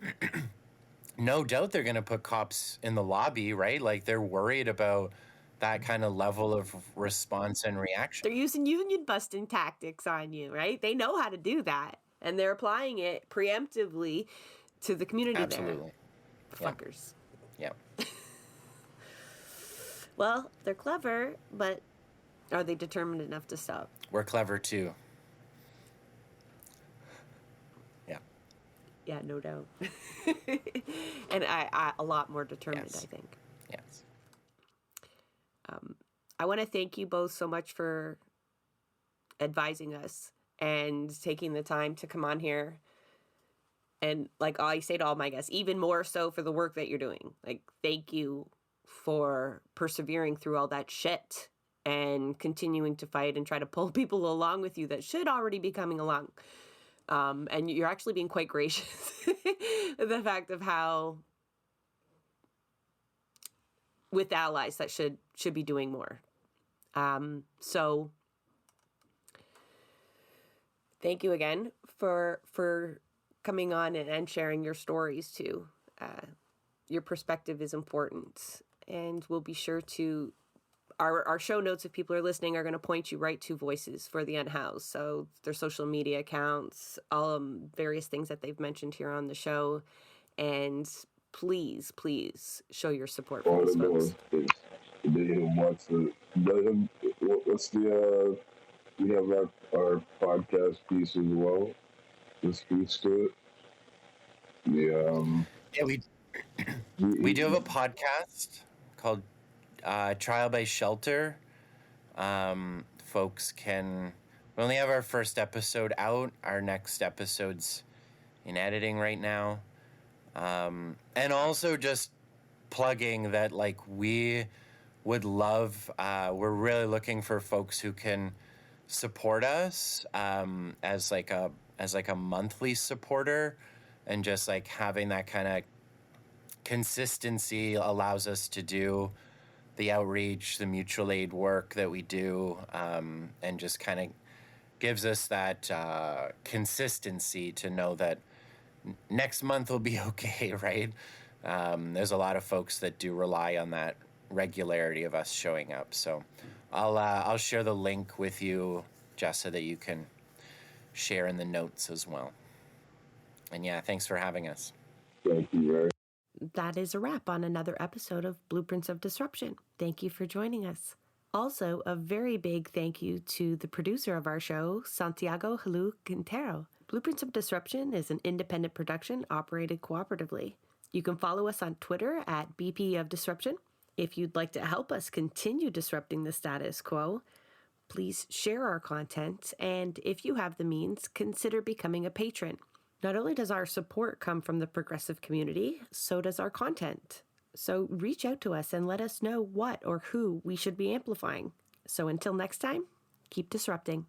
no doubt they're going to put cops in the lobby, right? Like they're worried about that kind of level of response and reaction. They're using union busting tactics on you, right? They know how to do that, and they're applying it preemptively to the community. Absolutely. There. Fuckers. Yeah. Well, they're clever, but are they determined enough to stop? We're clever too. Yeah. Yeah, no doubt. And I a lot more determined, Yes. I think. Yes. I want to thank you both so much for advising us and taking the time to come on here. And like I say to all my guests, even more so for the work that you're doing. Like, thank you for persevering through all that shit and continuing to fight and try to pull people along with you that should already be coming along. And you're actually being quite gracious with the fact of how, with allies that should be doing more. So thank you again for coming on and sharing your stories too. Your perspective is important, and we'll be sure to, our show notes, if people are listening, are going to point you right to Voices for the Unhoused. So their social media accounts, all various things that they've mentioned here on the show. And please show your support for these folks. What's the we have our podcast piece as well. This piece to it. Yeah, we do have a podcast called Trial by Shelter. Folks can, we only have our first episode out. Our next episode's in editing right now. And also just plugging that, like, we would love, we're really looking for folks who can support us as like a monthly supporter, and just like having that kind of consistency allows us to do the outreach, the mutual aid work that we do, and just kind of gives us that consistency to know that next month will be okay, right? There's a lot of folks that do rely on that regularity of us showing up. So I'll share the link with you, Jessa, that you can share in the notes as well. And yeah, thanks for having us. Thank you, Ray. That is a wrap on another episode of Blueprints of Disruption. Thank you for joining us. Also, a very big thank you to the producer of our show, Santiago Halu Quintero. Blueprints of Disruption is an independent production operated cooperatively. You can follow us on Twitter at BP of Disruption. If you'd like to help us continue disrupting the status quo, please share our content, and if you have the means, consider becoming a patron. Not only does our support come from the progressive community, so does our content. So reach out to us and let us know what or who we should be amplifying. So until next time, keep disrupting.